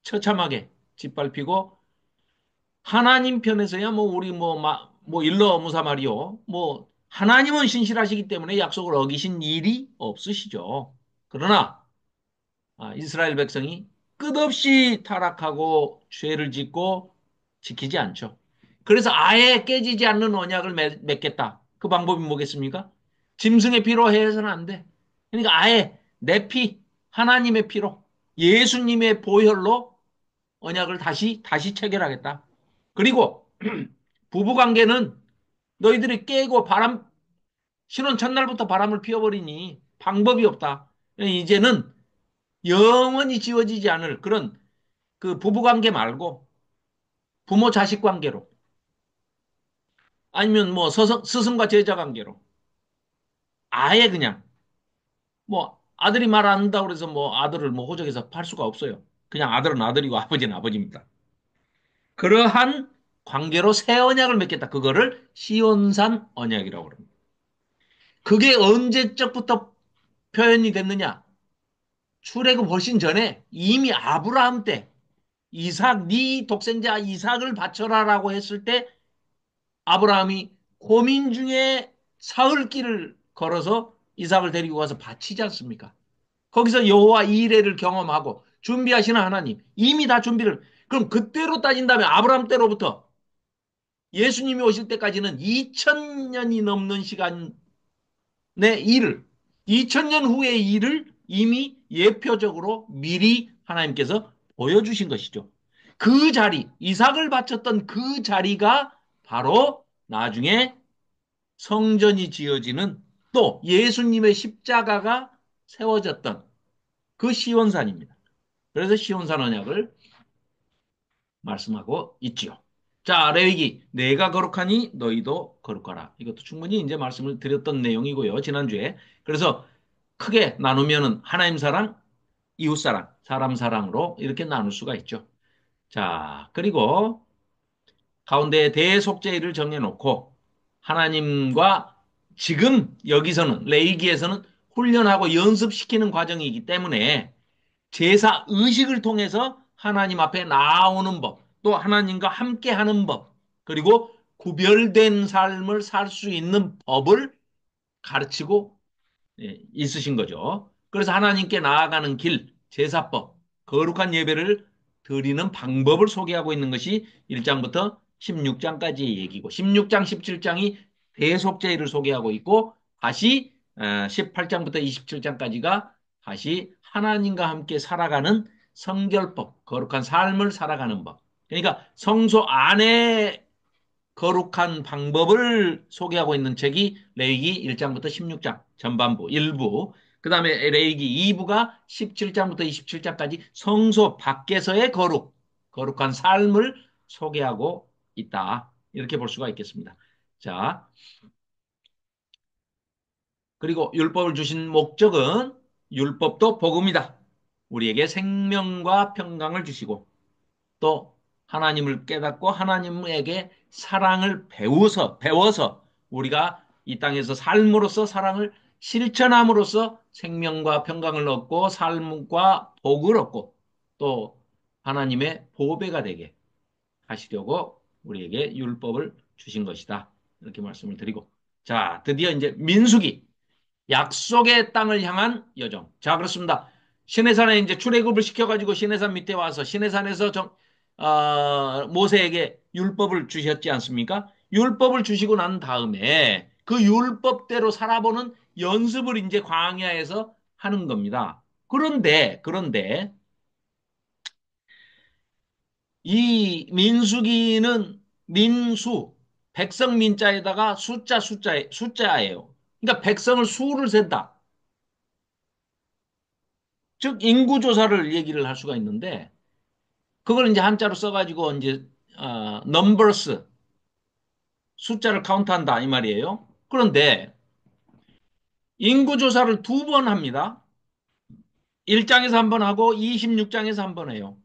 처참하게 짓밟히고 하나님 편에서야 뭐 우리 뭐 일러 무사 말이요. 뭐 하나님은 신실하시기 때문에 약속을 어기신 일이 없으시죠. 그러나 이스라엘 백성이 끝없이 타락하고 죄를 짓고 지키지 않죠. 그래서 아예 깨지지 않는 언약을 맺겠다. 그 방법이 뭐겠습니까? 짐승의 피로 해서는 안 돼. 그러니까 아예 내 피, 하나님의 피로, 예수님의 보혈로 언약을 다시 체결하겠다. 그리고 부부 관계는 너희들이 깨고 신혼 첫날부터 바람을 피워버리니 방법이 없다. 이제는 영원히 지워지지 않을 그런 그 부부 관계 말고 부모 자식 관계로 아니면 뭐 스승과 제자 관계로 아예 그냥 뭐 아들이 말 안 한다고 그래서 뭐 아들을 뭐 호적에서 팔 수가 없어요. 그냥 아들은 아들이고 아버지는 아버지입니다. 그러한 관계로 새 언약을 맺겠다. 그거를 시온산 언약이라고 합니다. 그게 언제적부터 표현이 됐느냐? 출애굽 훨씬 전에 이미 아브라함 때 이삭 네 독생자 이삭을 바쳐라라고 했을 때 아브라함이 고민 중에 사흘길을 걸어서 이삭을 데리고 가서 바치지 않습니까? 거기서 여호와 이레를 경험하고 준비하시는 하나님 이미 다 준비를 그럼 그때로 따진다면 아브라함 때로부터 예수님이 오실 때까지는 2000년이 넘는 시간의 일을 2000년 후의 일을 이미 예표적으로 미리 하나님께서 보여주신 것이죠. 그 자리 이삭을 바쳤던 그 자리가 바로 나중에 성전이 지어지는 또 예수님의 십자가가 세워졌던 그 시온산입니다. 그래서 시온산 언약을 말씀하고 있지요. 자, 레위기, 내가 거룩하니 너희도 거룩하라. 이것도 충분히 이제 말씀을 드렸던 내용이고요. 지난주에. 그래서 크게 나누면은 하나님 사랑, 이웃 사랑, 사람 사랑으로 이렇게 나눌 수가 있죠. 자, 그리고 가운데 대속죄를 정해놓고 하나님과 지금 여기서는 레이기에서는 훈련하고 연습시키는 과정이기 때문에 제사 의식을 통해서 하나님 앞에 나오는 법, 또 하나님과 함께 하는 법, 그리고 구별된 삶을 살 수 있는 법을 가르치고 있으신 거죠. 그래서 하나님께 나아가는 길, 제사법, 거룩한 예배를 드리는 방법을 소개하고 있는 것이 1장부터 16장까지의 얘기고 16장, 17장이 대속죄를 소개하고 있고 다시 18장부터 27장까지가 다시 하나님과 함께 살아가는 성결법, 거룩한 삶을 살아가는 법. 그러니까 성소 안에 거룩한 방법을 소개하고 있는 책이 레위기 1장부터 16장 전반부 일부 그다음에 레위기 2부가 17장부터 27장까지 성소 밖에서의 거룩한 삶을 소개하고 있다. 이렇게 볼 수가 있겠습니다. 자, 그리고 율법을 주신 목적은 율법도 복음이다. 우리에게 생명과 평강을 주시고 또 하나님을 깨닫고 하나님에게 사랑을 배워서 우리가 이 땅에서 삶으로써 사랑을 실천함으로써 생명과 평강을 얻고 삶과 복을 얻고 또 하나님의 보배가 되게 하시려고 우리에게 율법을 주신 것이다. 이렇게 말씀을 드리고 자, 드디어 이제 민수기 약속의 땅을 향한 여정. 자, 그렇습니다. 시내산에 이제 출애굽을 시켜가지고 시내산 밑에 와서 시내산에서 모세에게 율법을 주셨지 않습니까? 율법을 주시고 난 다음에 그 율법대로 살아보는 연습을 이제 광야에서 하는 겁니다. 그런데 이 민수기는 민수, 백성 민자에다가 숫자예요. 그러니까 백성을 수를 센다. 즉 인구 조사를 얘기를 할 수가 있는데 그걸 이제 한자로 써가지고 이제 numbers 숫자를 카운트한다 이 말이에요. 그런데 인구 조사를 두 번 합니다. 1장에서 한 번 하고 26장에서 한 번 해요.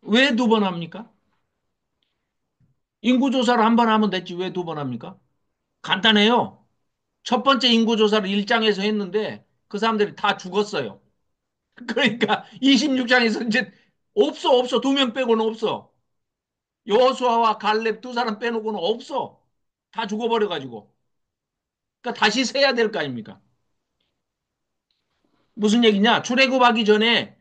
왜 두 번 합니까? 인구 조사를 한 번 하면 됐지 왜 두 번 합니까? 간단해요. 첫 번째 인구 조사를 1장에서 했는데 그 사람들이 다 죽었어요. 그러니까 26장에서 이제 없어. 두 명 빼고는 없어. 여호수아와 갈렙 두 사람 빼놓고는 없어. 다 죽어버려가지고. 그러니까 다시 세야 될 거 아닙니까? 무슨 얘기냐? 출애굽하기 전에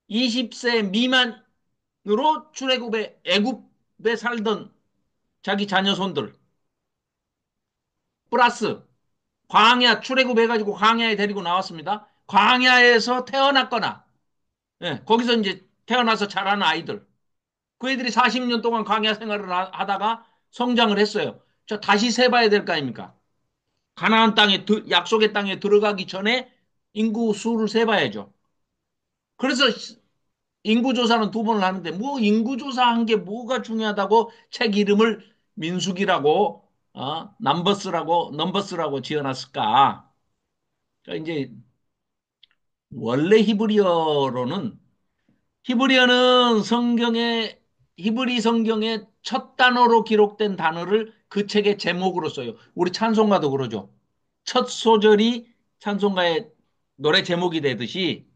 20세 미만으로 출애굽에 애굽에 살던 자기 자녀 손들 플러스 광야 출애굽해가지고 광야에 데리고 나왔습니다. 광야에서 태어났거나 예, 거기서 이제 태어나서 자란 아이들 그 애들이 40년 동안 광야 생활을 하다가 성장을 했어요. 저 다시 세봐야 될 거 아닙니까? 가나안 땅에 약속의 땅에 들어가기 전에 인구 수를 세봐야죠. 그래서 인구 조사는 두 번을 하는데 뭐 인구 조사한 게 뭐가 중요하다고 책 이름을 민수기라고 넘버스라고 지어놨을까? 그러니까 이제 원래 히브리어는 성경에 히브리 성경의 첫 단어로 기록된 단어를 그 책의 제목으로 써요. 우리 찬송가도 그러죠. 첫 소절이 찬송가의 노래 제목이 되듯이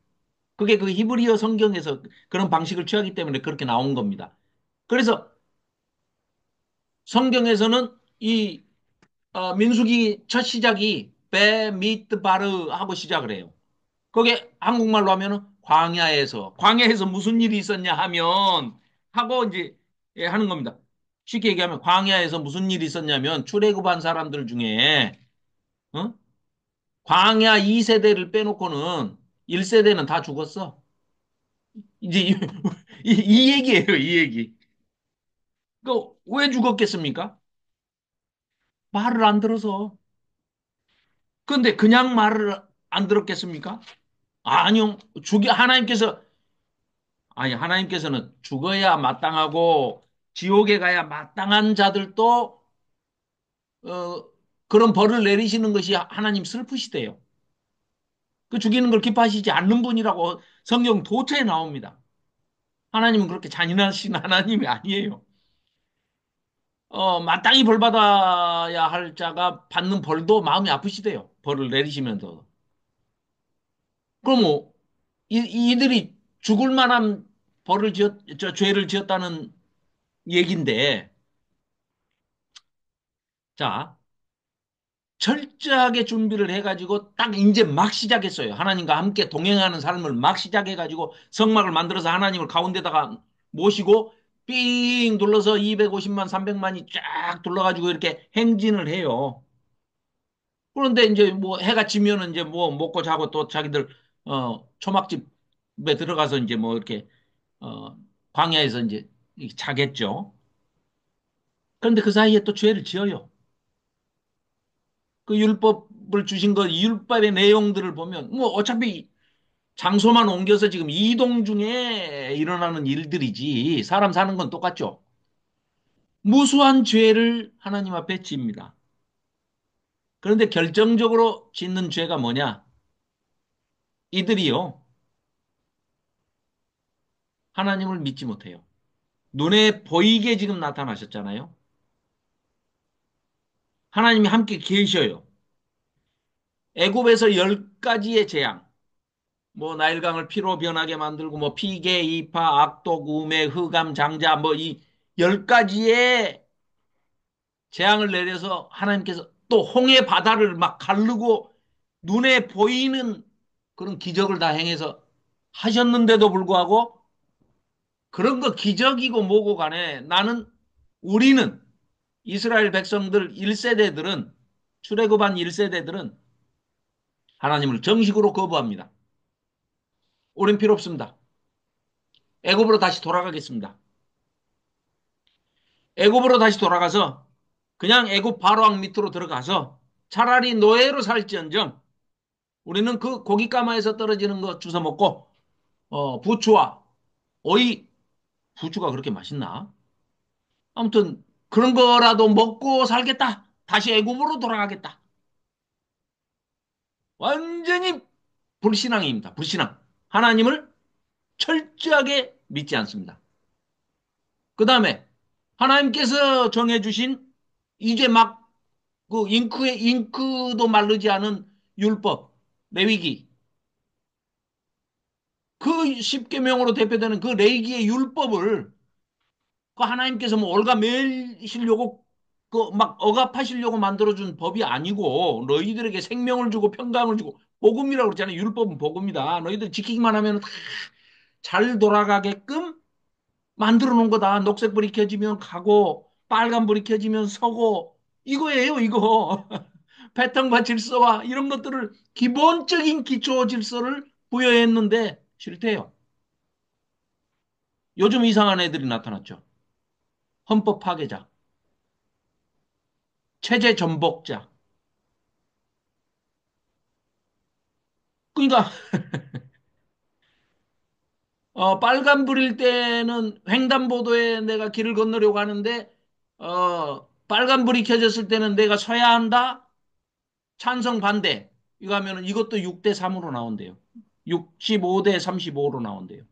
그게 그 히브리어 성경에서 그런 방식을 취하기 때문에 그렇게 나온 겁니다. 그래서 성경에서는 이 민수기 첫 시작이 베 미트 바르 하고 시작을 해요. 그게 한국말로 하면은 광야에서 무슨 일이 있었냐 하면 하고 이제 예, 하는 겁니다. 쉽게 얘기하면 광야에서 무슨 일이 있었냐면 출애굽한 사람들 중에 어? 광야 2세대를 빼놓고는 1세대는 다 죽었어. 이제 이 얘기예요, 이 얘기. 그 왜 죽었겠습니까? 말을 안 들어서. 근데 그냥 말을 안 들었겠습니까? 아니요. 하나님께서는 죽어야 마땅하고 지옥에 가야 마땅한 자들도 어, 그런 벌을 내리시는 것이 하나님 슬프시대요. 그 죽이는 걸 기뻐하시지 않는 분이라고 성경 도처에 나옵니다. 하나님은 그렇게 잔인하신 하나님이 아니에요. 마땅히 벌 받아야 할 자가 받는 벌도 마음이 아프시대요. 벌을 내리시면서. 그럼 뭐, 이들이 죽을 만한 죄를 지었다는 얘긴데, 자, 철저하게 준비를 해가지고 딱 이제 막 시작했어요. 하나님과 함께 동행하는 삶을 막 시작해가지고 성막을 만들어서 하나님을 가운데다가 모시고 삥 둘러서 250만, 300만이 쫙 둘러가지고 이렇게 행진을 해요. 그런데 이제 뭐 해가 지면은 이제 뭐 먹고 자고 또 자기들 초막집에 들어가서 이제 뭐 이렇게 어 광야에서 이제 이렇게 자겠죠. 그런데 그 사이에 또 죄를 지어요. 그 율법을 주신 거 율법의 내용들을 보면 뭐 어차피 장소만 옮겨서 지금 이동 중에 일어나는 일들이지 사람 사는 건 똑같죠. 무수한 죄를 하나님 앞에 집니다. 그런데 결정적으로 짓는 죄가 뭐냐? 이들이요. 하나님을 믿지 못해요. 눈에 보이게 지금 나타나셨잖아요. 하나님이 함께 계셔요. 애굽에서 열 가지의 재앙, 뭐 나일강을 피로 변하게 만들고 뭐 피계, 이파, 악독, 우매, 흑암, 장자 뭐 이 열 가지의 재앙을 내려서 하나님께서 또 홍해 바다를 막 가르고 눈에 보이는 그런 기적을 다 행해서 하셨는데도 불구하고 그런 거 기적이고 뭐고 간에 우리는 이스라엘 백성들 1세대들은 출애굽한 1세대들은 하나님을 정식으로 거부합니다. 우린 필요 없습니다. 애굽으로 다시 돌아가겠습니다. 애굽으로 다시 돌아가서 그냥 애굽 바로왕 밑으로 들어가서 차라리 노예로 살지언정 우리는 그 고깃가마에서 떨어지는 거 주워 먹고 부추와 오이 부추가 그렇게 맛있나? 아무튼 그런 거라도 먹고 살겠다. 다시 애굽으로 돌아가겠다. 완전히 불신앙입니다. 불신앙. 하나님을 철저하게 믿지 않습니다. 그 다음에 하나님께서 정해주신 이제 막 그 잉크도 마르지 않은 율법, 레위기, 그 십계명으로 대표되는 그 레위기의 율법을 그 하나님께서 뭐 올가매시려고 그 막 억압하시려고 만들어준 법이 아니고 너희들에게 생명을 주고 평강을 주고 복음이라고 그러잖아요. 율법은 복음이다. 너희들 지키기만 하면 잘 돌아가게끔 만들어 놓은 거다. 녹색불이 켜지면 가고, 빨간불이 켜지면 서고, 이거예요, 이거. 패턴과 질서와 이런 것들을 기본적인 기초 질서를 부여했는데 싫대요. 요즘 이상한 애들이 나타났죠. 헌법 파괴자, 체제 전복자. 그러니까 빨간불일 때는 횡단보도에 내가 길을 건너려고 하는데 빨간불이 켜졌을 때는 내가 서야 한다. 찬성 반대. 이거 하면은 이것도 6대 3으로 나온대요. 65대 35로 나온대요.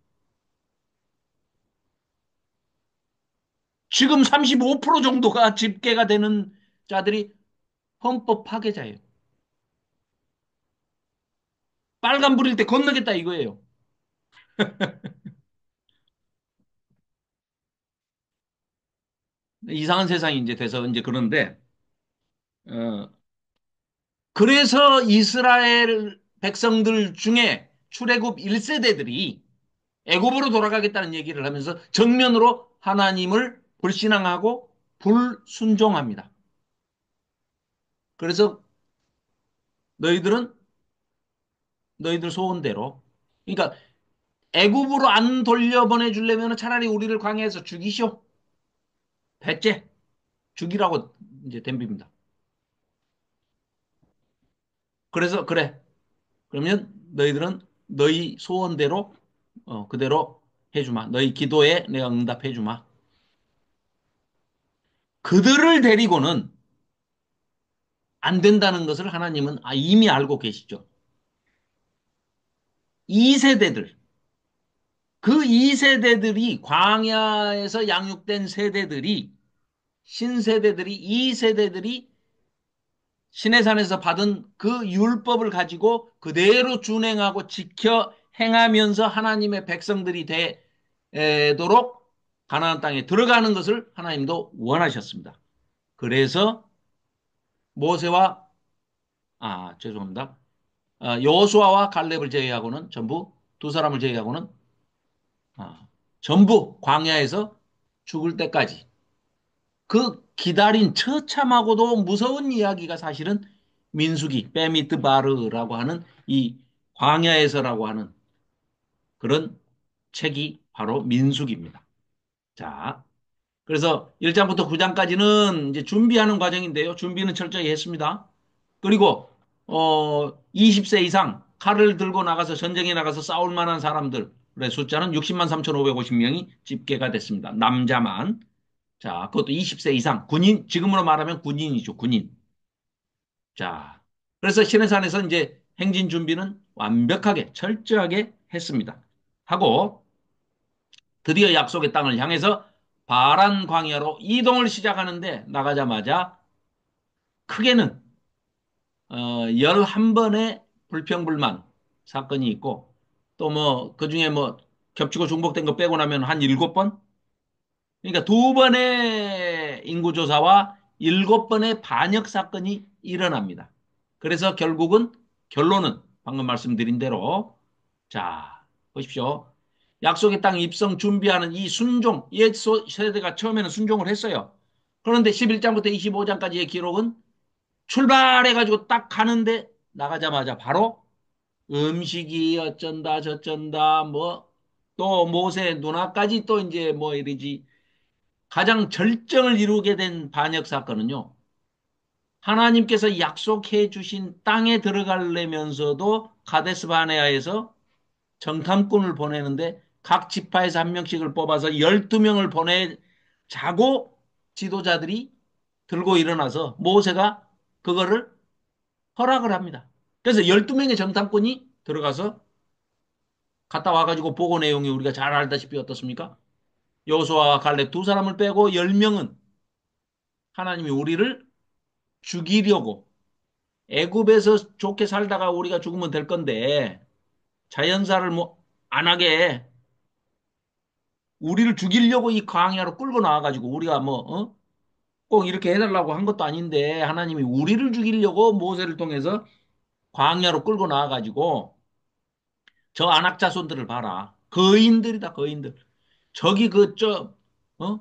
지금 35% 정도가 집계가 되는 자들이 헌법 파괴자예요. 빨간불일 때 건너겠다 이거예요. 이상한 세상이 이제 돼서 이제 그런데 어, 그래서 이스라엘 백성들 중에 출애굽 1세대들이 애굽으로 돌아가겠다는 얘기를 하면서 정면으로 하나님을 불신앙하고 불순종합니다. 그래서 너희들은 너희들 소원대로 그러니까 애굽으로 안 돌려보내 주려면 차라리 우리를 광야에서 죽이시오. 배째 죽이라고 이제 덤빕니다. 그래서 그래. 그러면 너희들은 너희 소원대로 그대로 해주마. 너희 기도에 내가 응답해주마. 그들을 데리고는 안 된다는 것을 하나님은 이미 알고 계시죠. 2세대들, 그 2세대들이 광야에서 양육된 세대들이 신세대들이 2세대들이 시내산에서 받은 그 율법을 가지고 그대로 준행하고 지켜 행하면서 하나님의 백성들이 되도록 가나안 땅에 들어가는 것을 하나님도 원하셨습니다. 그래서 모세와 죄송합니다. 여호수아와 갈렙을 제외하고는 전부 두 사람을 제외하고는 전부 광야에서 죽을 때까지 그 기다린 처참하고도 무서운 이야기가 사실은 민수기, 베미트바르라고 하는 이 광야에서라고 하는 그런 책이 바로 민수기입니다. 자, 그래서 1장부터 9장까지는 이제 준비하는 과정인데요. 준비는 철저히 했습니다. 그리고 20세 이상 칼을 들고 나가서 전쟁에 나가서 싸울 만한 사람들의 숫자는 60만 3,550명이 집계가 됐습니다. 남자만. 자, 그것도 20세 이상 군인 지금으로 말하면 군인이죠. 군인. 자, 그래서 신해산에서 이제 행진 준비는 완벽하게 철저하게 했습니다. 하고 드디어 약속의 땅을 향해서 바란 광야로 이동을 시작하는데 나가자마자 크게는 11번의 불평불만 사건이 있고 또 뭐 그중에 뭐 겹치고 중복된 거 빼고 나면 한 7번? 그러니까 2번의 인구조사와 7번의 반역 사건이 일어납니다. 그래서 결국은 결론은 방금 말씀드린 대로 자 보십시오. 약속의 땅 입성 준비하는 이 순종 옛 세대가 처음에는 순종을 했어요. 그런데 11장부터 25장까지의 기록은 출발해가지고 딱 가는데 나가자마자 바로 음식이 어쩐다 저쩐다 뭐 또 모세 누나까지 또 이제 뭐 이러지 가장 절정을 이루게 된 반역 사건은요. 하나님께서 약속해 주신 땅에 들어가려면서도 가데스 바네아에서 정탐꾼을 보내는데 각 지파에서 한 명씩을 뽑아서 12명을 보내자고 지도자들이 들고 일어나서 모세가 그거를 허락을 합니다. 그래서 12명의 정탐꾼이 들어가서 갔다 와가지고 보고 내용이 우리가 잘 알다시피 어떻습니까? 여호수아와 갈렙 두 사람을 빼고 10명은 하나님이 우리를 죽이려고 애굽에서 좋게 살다가 우리가 죽으면 될 건데 자연사를 뭐 안 하게 우리를 죽이려고 이 광야로 끌고 나와가지고 우리가 뭐 꼭 이렇게 해달라고 한 것도 아닌데 하나님이 우리를 죽이려고 모세를 통해서 광야로 끌고 나와가지고 저 안악자손들을 봐라. 거인들이다, 거인들. 저기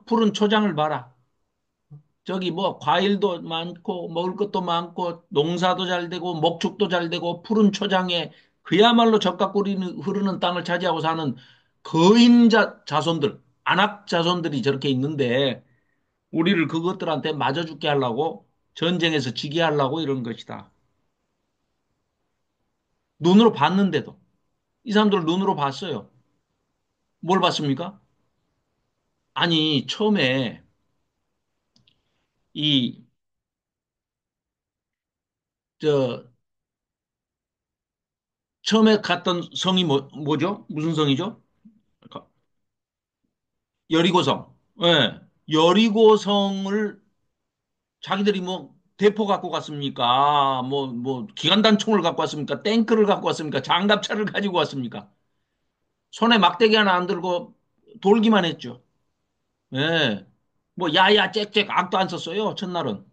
푸른 초장을 봐라. 저기 뭐 과일도 많고 먹을 것도 많고 농사도 잘 되고 목축도 잘 되고 푸른 초장에 그야말로 적과 꿀이 흐르는 땅을 차지하고 사는 자손들, 안악 자손들이 저렇게 있는데 우리를 그것들한테 맞아 죽게 하려고 전쟁에서 지게 하려고 이런 것이다. 눈으로 봤는데도 이 사람들 눈으로 봤어요. 뭘 봤습니까? 아니 처음에 이 저 처음에 갔던 성이 뭐죠? 무슨 성이죠? 여리고성. 예. 여리고성을 자기들이 뭐 대포 갖고 갔습니까? 기관단총을 갖고 왔습니까? 탱크를 갖고 왔습니까? 장갑차를 가지고 왔습니까? 손에 막대기 하나 안 들고 돌기만 했죠. 예. 뭐 야야 짹짹 악도 안 썼어요. 첫날은.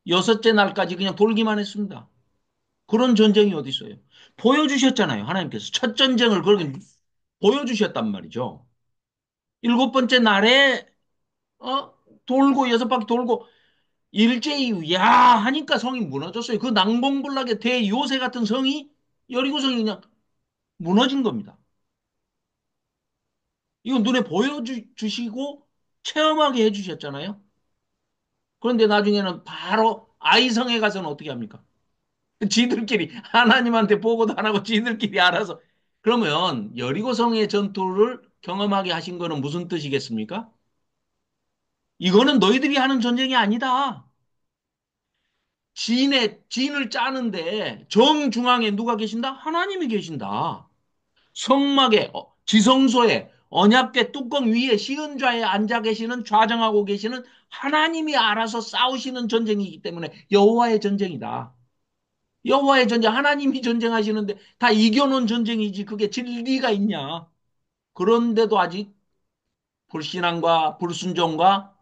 여섯째 날까지 그냥 돌기만 했습니다. 그런 전쟁이 어디 있어요? 보여주셨잖아요. 하나님께서 첫 전쟁을 그렇게 보여주셨단 말이죠. 일곱 번째 날에 어 돌고 여섯 바퀴 돌고 일제히 야 하니까 성이 무너졌어요. 그 낭봉불락의 대요새 같은 성이 여리고성이 그냥 무너진 겁니다. 이거 눈에 보여주시고 체험하게 해주셨잖아요. 그런데 나중에는 바로 아이성에 가서는 어떻게 합니까? 지들끼리 하나님한테 보고도 안 하고 지들끼리 알아서 그러면 여리고성의 전투를 경험하게 하신 거는 무슨 뜻이겠습니까? 이거는 너희들이 하는 전쟁이 아니다. 진을 짜는데 정중앙에 누가 계신다? 하나님이 계신다. 성막에, 지성소에, 언약궤 뚜껑 위에 시은좌에 앉아 계시는, 좌정하고 계시는 하나님이 알아서 싸우시는 전쟁이기 때문에 여호와의 전쟁이다. 여호와의 전쟁, 하나님이 전쟁하시는데 다 이겨놓은 전쟁이지 그게 진리가 있냐. 그런데도 아직 불신앙과 불순종과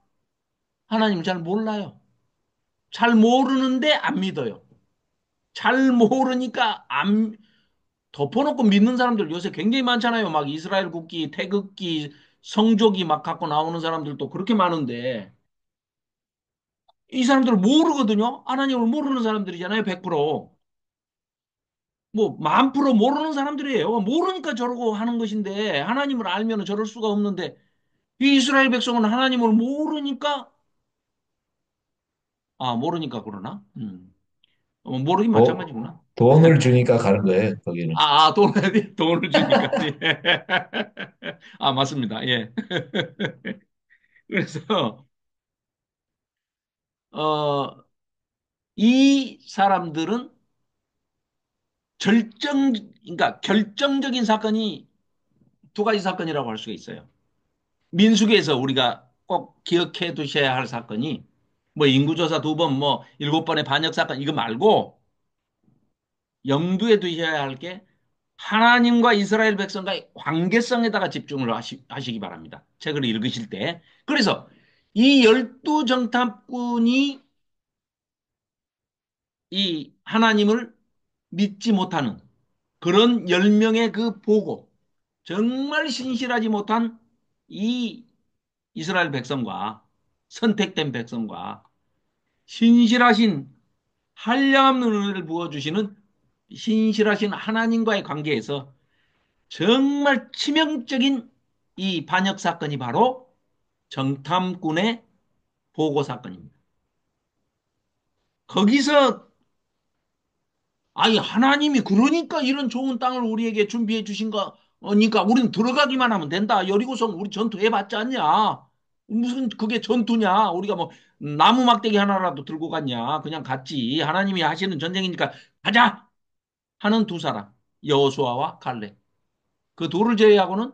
하나님 잘 몰라요. 잘 모르는데 안 믿어요. 잘 모르니까 덮어놓고 믿는 사람들 요새 굉장히 많잖아요. 막 이스라엘 국기, 태극기, 성조기 막 갖고 나오는 사람들도 그렇게 많은데 이 사람들은 모르거든요. 하나님을 모르는 사람들이잖아요. 100%. 뭐, 10,000% 모르는 사람들이에요. 모르니까 저러고 하는 것인데 하나님을 알면 저럴 수가 없는데 이 이스라엘 백성은 하나님을 모르니까 모르니까 그러나? 모르긴 도, 마찬가지구나. 돈을 주니까 가는 거예요, 거기는. 돈을 주니까. 예. 맞습니다. 예. 그래서, 어, 이 사람들은 그러니까 결정적인 사건이 두 가지 사건이라고 할 수가 있어요. 민수기에서 우리가 꼭 기억해 두셔야 할 사건이 뭐 인구조사 두 번, 뭐 일곱 번의 반역 사건 이거 말고 염두에 두셔야 할 게 하나님과 이스라엘 백성과의 관계성에다가 집중을 하시기 바랍니다. 책을 읽으실 때. 그래서 이 열두 정탐꾼이 이 하나님을 믿지 못하는 그런 10명의 그 보고 정말 신실하지 못한 이 이스라엘 백성과 선택된 백성과 신실하신 한량없는 은혜를 부어주시는 신실하신 하나님과의 관계에서 정말 치명적인 이 반역 사건이 바로 정탐꾼의 보고 사건입니다. 거기서 아니 하나님이 그러니까 이런 좋은 땅을 우리에게 준비해 주신 거니까 우리는 들어가기만 하면 된다. 여리고성 우리 전투해 봤지 않냐? 무슨 그게 전투냐? 우리가 뭐 나무 막대기 하나라도 들고 갔냐? 그냥 갔지. 하나님이 하시는 전쟁이니까 가자 하는 두 사람 여호수아와 갈렙. 그 둘을 제외하고는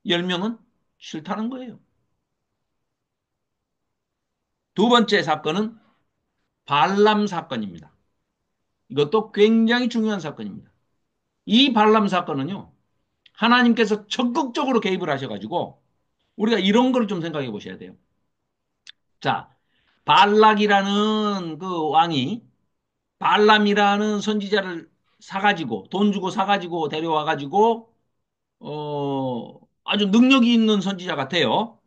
10명은 싫다는 거예요. 두 번째 사건은 발람 사건입니다. 이것도 굉장히 중요한 사건입니다. 이 발람 사건은요. 하나님께서 적극적으로 개입을 하셔가지고 우리가 이런 걸 좀 생각해 보셔야 돼요. 자, 발락이라는 그 왕이 발람이라는 선지자를 사가지고 돈 주고 사가지고 데려와가지고 아주 능력이 있는 선지자 같아요.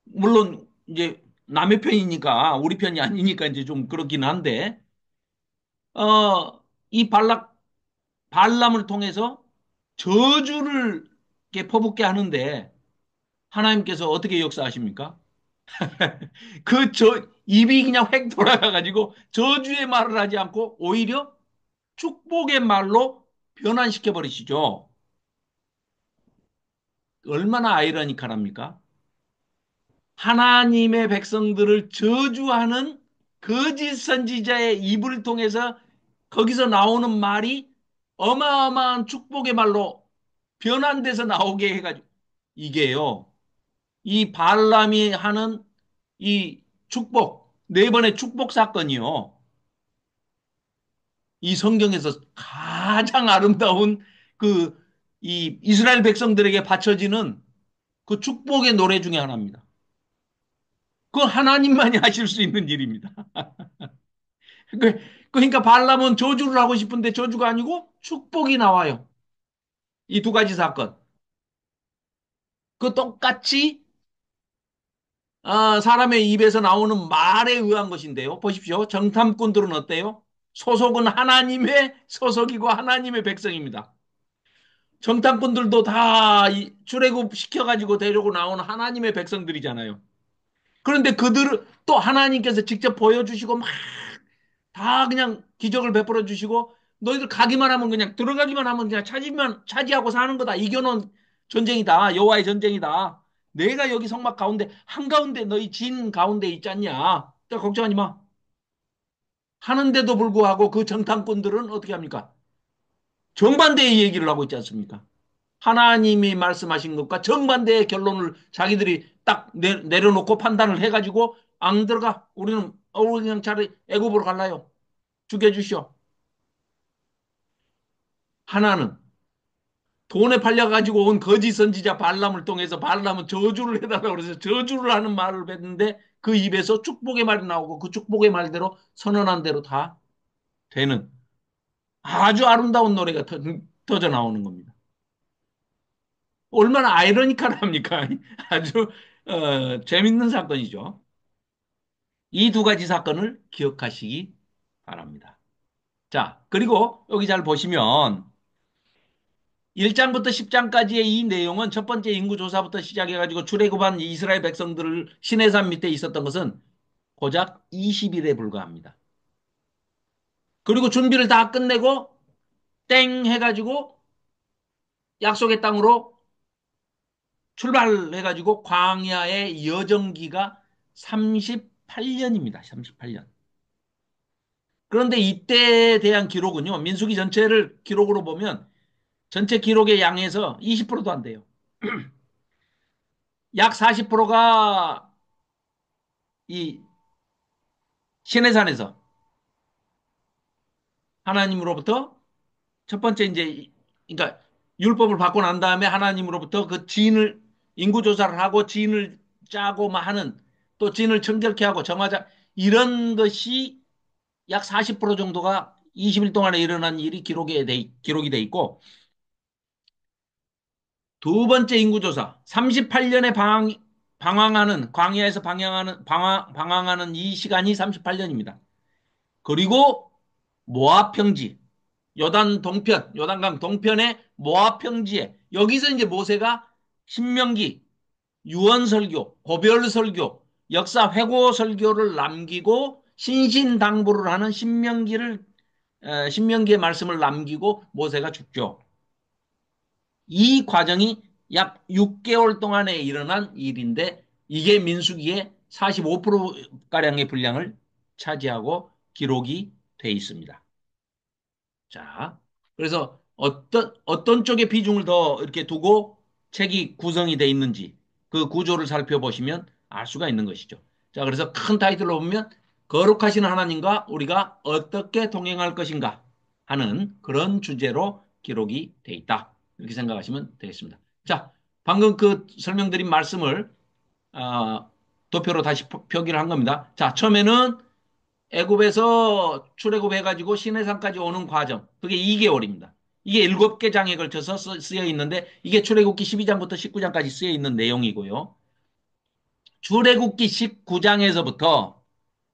물론 이제 남의 편이니까 우리 편이 아니니까 이제 좀 그렇긴 한데, 이 발람을 통해서 저주를 이렇게 퍼붓게 하는데 하나님께서 어떻게 역사하십니까? 입이 그냥 획 돌아가가지고 저주의 말을 하지 않고 오히려 축복의 말로 변환시켜 버리시죠. 얼마나 아이러니컬합니까? 하나님의 백성들을 저주하는 거짓 선지자의 입을 통해서 거기서 나오는 말이 어마어마한 축복의 말로 변환돼서 나오게 해가지고 이게요. 이 발람이 하는 이 축복, 네 번의 축복 사건이요. 이 성경에서 가장 아름다운 그 이 이스라엘 백성들에게 바쳐지는 그 축복의 노래 중에 하나입니다. 그건 하나님만이 하실 수 있는 일입니다. 그- 그러니까 발람은 저주를 하고 싶은데 저주가 아니고 축복이 나와요. 이 두 가지 사건. 그 똑같이 사람의 입에서 나오는 말에 의한 것인데요. 보십시오. 정탐꾼들은 어때요? 소속은 하나님의 소속이고 하나님의 백성입니다. 정탐꾼들도 다 출애굽 시켜가지고 데리고 나온 하나님의 백성들이잖아요. 그런데 그들을 또 하나님께서 직접 보여주시고 막 다 그냥 기적을 베풀어 주시고 너희들 가기만 하면 그냥 들어가기만 하면 그냥 차지하고 사는 거다. 이겨놓은 전쟁이다. 여호와의 전쟁이다. 내가 여기 성막 가운데 한가운데 너희 진 가운데 있지 않냐. 걱정하지 마. 하는데도 불구하고 그 정탐꾼들은 어떻게 합니까? 정반대의 얘기를 하고 있지 않습니까? 하나님이 말씀하신 것과 정반대의 결론을 자기들이 딱 내려놓고 판단을 해가지고 안 들어가. 우리 그냥 차라리 애굽으로 갈라요. 죽여주시오. 하나는 돈에 팔려가지고 온 거짓 선지자 발람을 통해서 발람은 저주를 해달라고 그래서 저주를 하는 말을 뱉는데 그 입에서 축복의 말이 나오고 그 축복의 말대로 선언한 대로 다 되는 아주 아름다운 노래가 터져 나오는 겁니다. 얼마나 아이러니컬합니까? 아주 재밌는 사건이죠. 이 두 가지 사건을 기억하시기 바랍니다. 자, 그리고 여기 잘 보시면 1장부터 10장까지의 이 내용은 첫 번째 인구조사부터 시작해가지고 출애굽한 이스라엘 백성들을 시내산 밑에 있었던 것은 고작 20일에 불과합니다. 그리고 준비를 다 끝내고 땡 해가지고 약속의 땅으로 출발해가지고 광야의 여정기가 38년입니다. 38년. 그런데 이때에 대한 기록은요. 민수기 전체를 기록으로 보면 전체 기록의 양에서 20%도 안 돼요. 약 40%가 이 시내산에서 하나님으로부터 첫 번째 이제 그러니까 율법을 받고 난 다음에 하나님으로부터 그 지인을 인구 조사를 하고 지인을 짜고 막 하는 또 지인을 청결케 하고 정하자 이런 것이 약 40% 정도가 20일 동안에 일어난 일이 기록이 돼 있고 두 번째 인구조사 38년에 방황하는 광야에서 방황하는 이 시간이 38년입니다. 그리고 모압 평지 요단 동편 요단강 동편의 모압 평지에 여기서 이제 모세가 신명기 유언 설교 고별 설교 역사 회고 설교를 남기고 신신당부를 하는 신명기의 말씀을 남기고 모세가 죽죠. 이 과정이 약 6개월 동안에 일어난 일인데 이게 민수기의 45%가량의 분량을 차지하고 기록이 돼 있습니다. 자, 그래서 어떤 쪽에 비중을 더 이렇게 두고 책이 구성이 돼 있는지 그 구조를 살펴보시면 알 수가 있는 것이죠. 자, 그래서 큰 타이틀로 보면 거룩하신 하나님과 우리가 어떻게 동행할 것인가 하는 그런 주제로 기록이 돼 있다. 이렇게 생각하시면 되겠습니다. 자, 방금 그 설명드린 말씀을 어, 도표로 다시 표기를 한 겁니다. 자, 처음에는 애굽에서 출애굽해가지고 시내산까지 오는 과정. 그게 2개월입니다. 이게 7개 장에 걸쳐서 쓰여 있는데 이게 출애굽기 12장부터 19장까지 쓰여 있는 내용이고요. 출애굽기 19장에서부터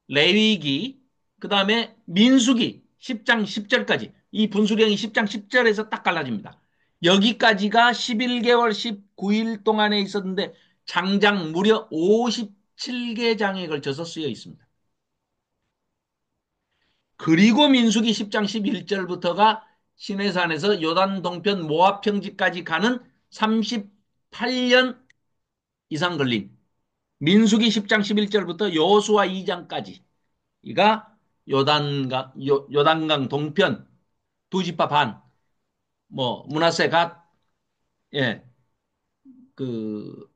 레위기, 그 다음에 민수기 10장 10절까지 이 분수령이 10장 10절에서 딱 갈라집니다. 여기까지가 11개월 19일 동안에 있었는데 장장 무려 57개 장에 걸쳐서 쓰여 있습니다. 그리고 민수기 10장 11절부터가 시내산에서 요단 동편 모압 평지까지 가는 38년 이상 걸린 민수기 10장 11절부터 여호수아 2장까지 이가 요단강 동편 두 지파 반, 뭐 문하세 갓, 예, 그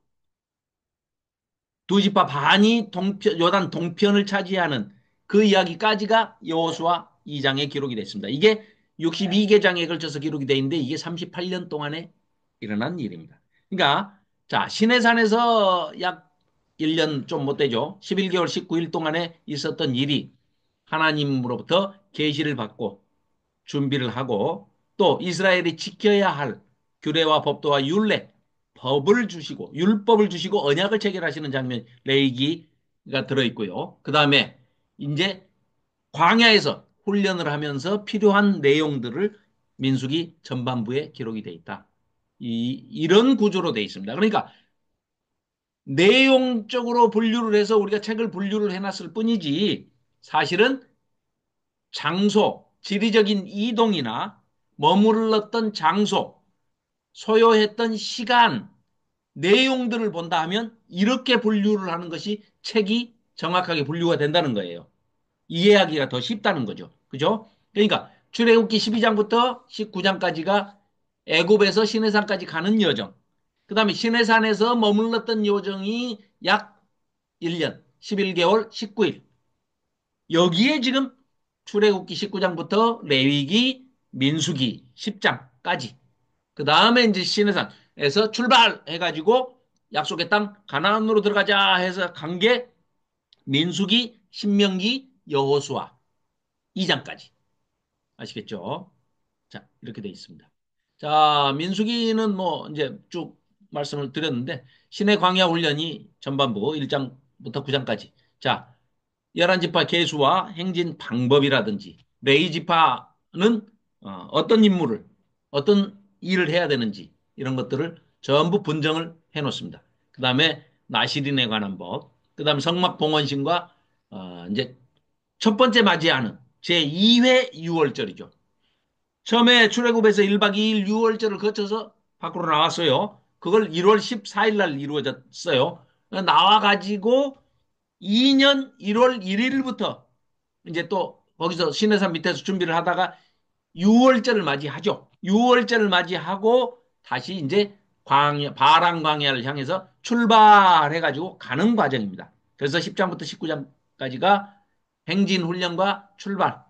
두 지파 반이 요단 동편을 차지하는 그 이야기까지가 여호수아 2장에 기록이 됐습니다. 이게 62개장에 걸쳐서 기록이 돼 있는데 이게 38년 동안에 일어난 일입니다. 그러니까 자 시내산에서 약 1년 좀 못 되죠. 11개월 19일 동안에 있었던 일이 하나님으로부터 계시를 받고 준비를 하고 또 이스라엘이 지켜야 할 규례와 법도와 율례, 법을 주시고 율법을 주시고 언약을 체결하시는 장면 레위기가 들어있고요. 그 다음에 이제 광야에서 훈련을 하면서 필요한 내용들을 민수기 전반부에 기록이 돼 있다. 이런 구조로 돼 있습니다. 그러니까 내용적으로 분류를 해서 우리가 책을 분류를 해놨을 뿐이지 사실은 장소, 지리적인 이동이나 머물렀던 장소, 소요했던 시간, 내용들을 본다 하면 이렇게 분류를 하는 것이 책이 정확하게 분류가 된다는 거예요. 이해하기가 더 쉽다는 거죠. 그죠? 그러니까 출애굽기 12장부터 19장까지가 애굽에서 시내산까지 가는 여정. 그다음에 시내산에서 머물렀던 여정이 약 1년, 11개월, 19일. 여기에 지금 출애굽기 19장부터 레위기, 민수기 10장까지. 그 다음에 이제 시내산에서 출발해가지고 약속의 땅 가나안으로 들어가자 해서 간 게 민수기, 신명기, 여호수아 2장까지. 아시겠죠? 자, 이렇게 돼 있습니다. 자, 민수기는 뭐 이제 쭉 말씀을 드렸는데 신의 광야 훈련이 전반부 1장부터 9장까지. 자, 11지파 계수와 행진 방법이라든지 레이지파는 어떤 임무를 어떤 일을 해야 되는지 이런 것들을 전부 분정을 해놓습니다. 그 다음에 나시린에 관한 법, 그 다음에 성막 봉헌신과 이제 첫 번째 맞이하는 제2회 유월절이죠. 처음에 출애굽에서 1박 2일 유월절을 거쳐서 밖으로 나왔어요. 그걸 1월 14일 날 이루어졌어요. 나와가지고 2년 1월 1일부터 이제 또 거기서 시내산 밑에서 준비를 하다가 6월절을 맞이하죠. 6월절을 맞이하고 다시 이제 바람 광야를 향해서 출발해가지고 가는 과정입니다. 그래서 10장부터 19장까지가 행진 훈련과 출발.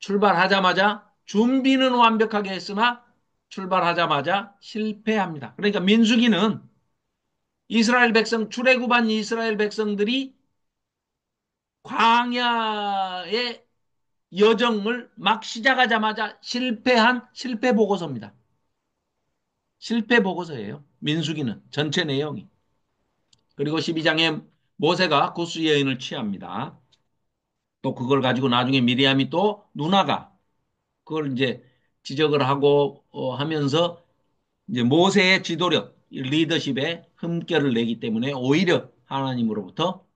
출발하자마자 준비는 완벽하게 했으나 출발하자마자 실패합니다. 그러니까 민수기는 이스라엘 백성 출애굽한 이스라엘 백성들이 광야의 여정을 막 시작하자마자 실패한 실패 보고서입니다. 실패 보고서예요. 민수기는 전체 내용이. 그리고 12장에 모세가 구스 여인을 취합니다. 또 그걸 가지고 나중에 미리암이 또 누나가 그걸 이제 지적을 하고 하면서 이제 모세의 지도력, 리더십에 흠결을 내기 때문에 오히려 하나님으로부터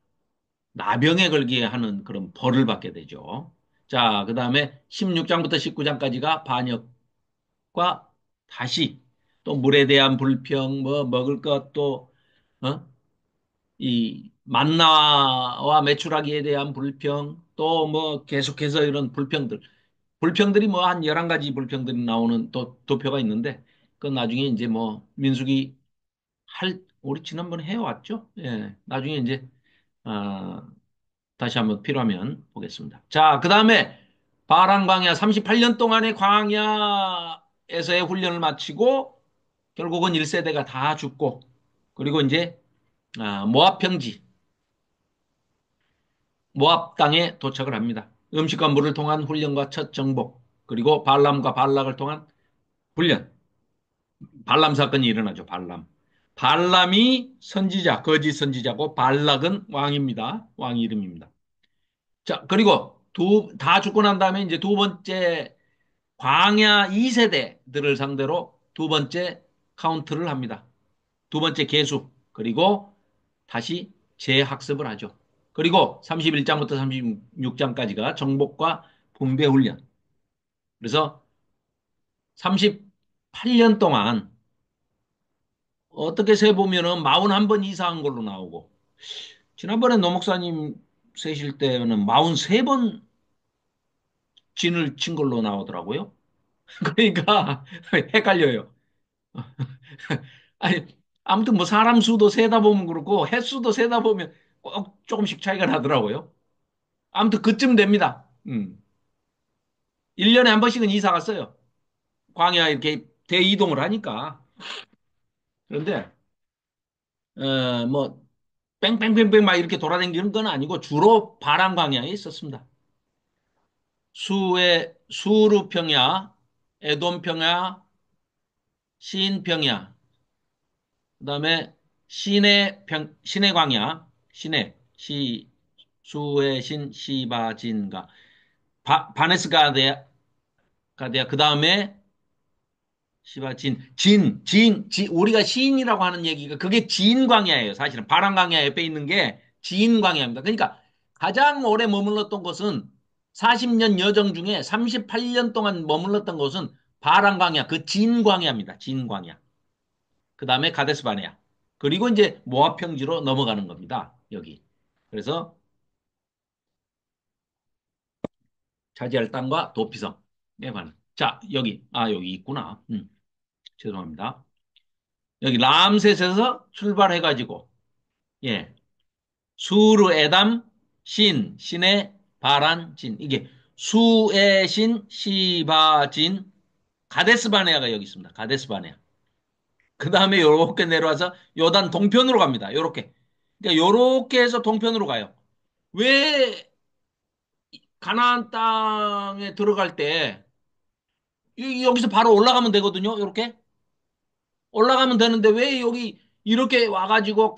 나병에 걸게 하는 그런 벌을 받게 되죠. 자, 그 다음에 16장부터 19장까지가 반역과 다시 또 물에 대한 불평, 뭐 먹을 것도 어? 이 만나와 메추라기에 대한 불평, 또 뭐 계속해서 이런 불평들이 뭐 한 11가지 불평들이 나오는 또 도표가 있는데 그건 나중에 이제 뭐 민수기 우리 지난번에 해왔죠? 예. 나중에 이제 아, 다시 한번 필요하면 보겠습니다. 자, 그 다음에 바란 광야 38년 동안의 광야에서의 훈련을 마치고 결국은 1세대가 다 죽고 그리고 이제 모압 평지, 모압 땅에 도착을 합니다. 음식과 물을 통한 훈련과 첫 정복, 그리고 발람과 발락을 통한 훈련. 발람 사건이 일어나죠. 발람. 발람이 선지자, 거짓 선지자고 발락은 왕입니다. 왕 이름입니다. 자, 그리고 다 죽고 난 다음에 이제 두 번째 광야 2세대들을 상대로 두 번째 카운트를 합니다. 두 번째 계수. 그리고 다시 재학습을 하죠. 그리고 31장부터 36장까지가 정복과 분배 훈련. 그래서 38년 동안 어떻게 세보면은 41번 이상한 걸로 나오고, 지난번에 노 목사님 세실 때는 43번 진을 친 걸로 나오더라고요. 그러니까 헷갈려요. 아니, 아무튼 뭐 사람 수도 세다 보면 그렇고 횟수도 세다 보면 꼭 조금씩 차이가 나더라고요. 아무튼 그쯤 됩니다. 1년에 한 번씩은 이사 갔어요. 광야 이렇게 대이동을 하니까. 그런데 뭐 뺑뺑뺑뺑 막 이렇게 돌아다니는 건 아니고 주로 바람 광야에 있었습니다. 수르평야, 에돔평야, 시인평야, 그다음에 시내 광야, 수의 신 시바진가, 바네스 가데야, 그다음에 우리가 시인이라고 하는 얘기가 그게 지인광야예요. 사실은 바람광야 옆에 있는 게 지인광야입니다. 그러니까 가장 오래 머물렀던 곳은 40년 여정 중에 38년 동안 머물렀던 곳은 바람광야, 그 진광야입니다. 진광야. 그 다음에 가데스 바네아. 그리고 이제 모압 평지로 넘어가는 겁니다. 여기. 그래서 차지할 땅과 도피성에 관한. 자, 여기 있구나. 죄송합니다. 여기 람셋에서 출발해가지고, 예, 수르 에담, 신의 바란, 진. 이게 수의 신, 시바, 진, 가데스 바네아가 여기 있습니다. 가데스 바네아. 그 다음에 요렇게 내려와서 요단 동편으로 갑니다. 요렇게. 그러니까 요렇게 해서 동편으로 가요. 왜 가나안 땅에 들어갈 때 여기서 바로 올라가면 되거든요. 요렇게. 올라가면 되는데 왜 여기 이렇게 와가지고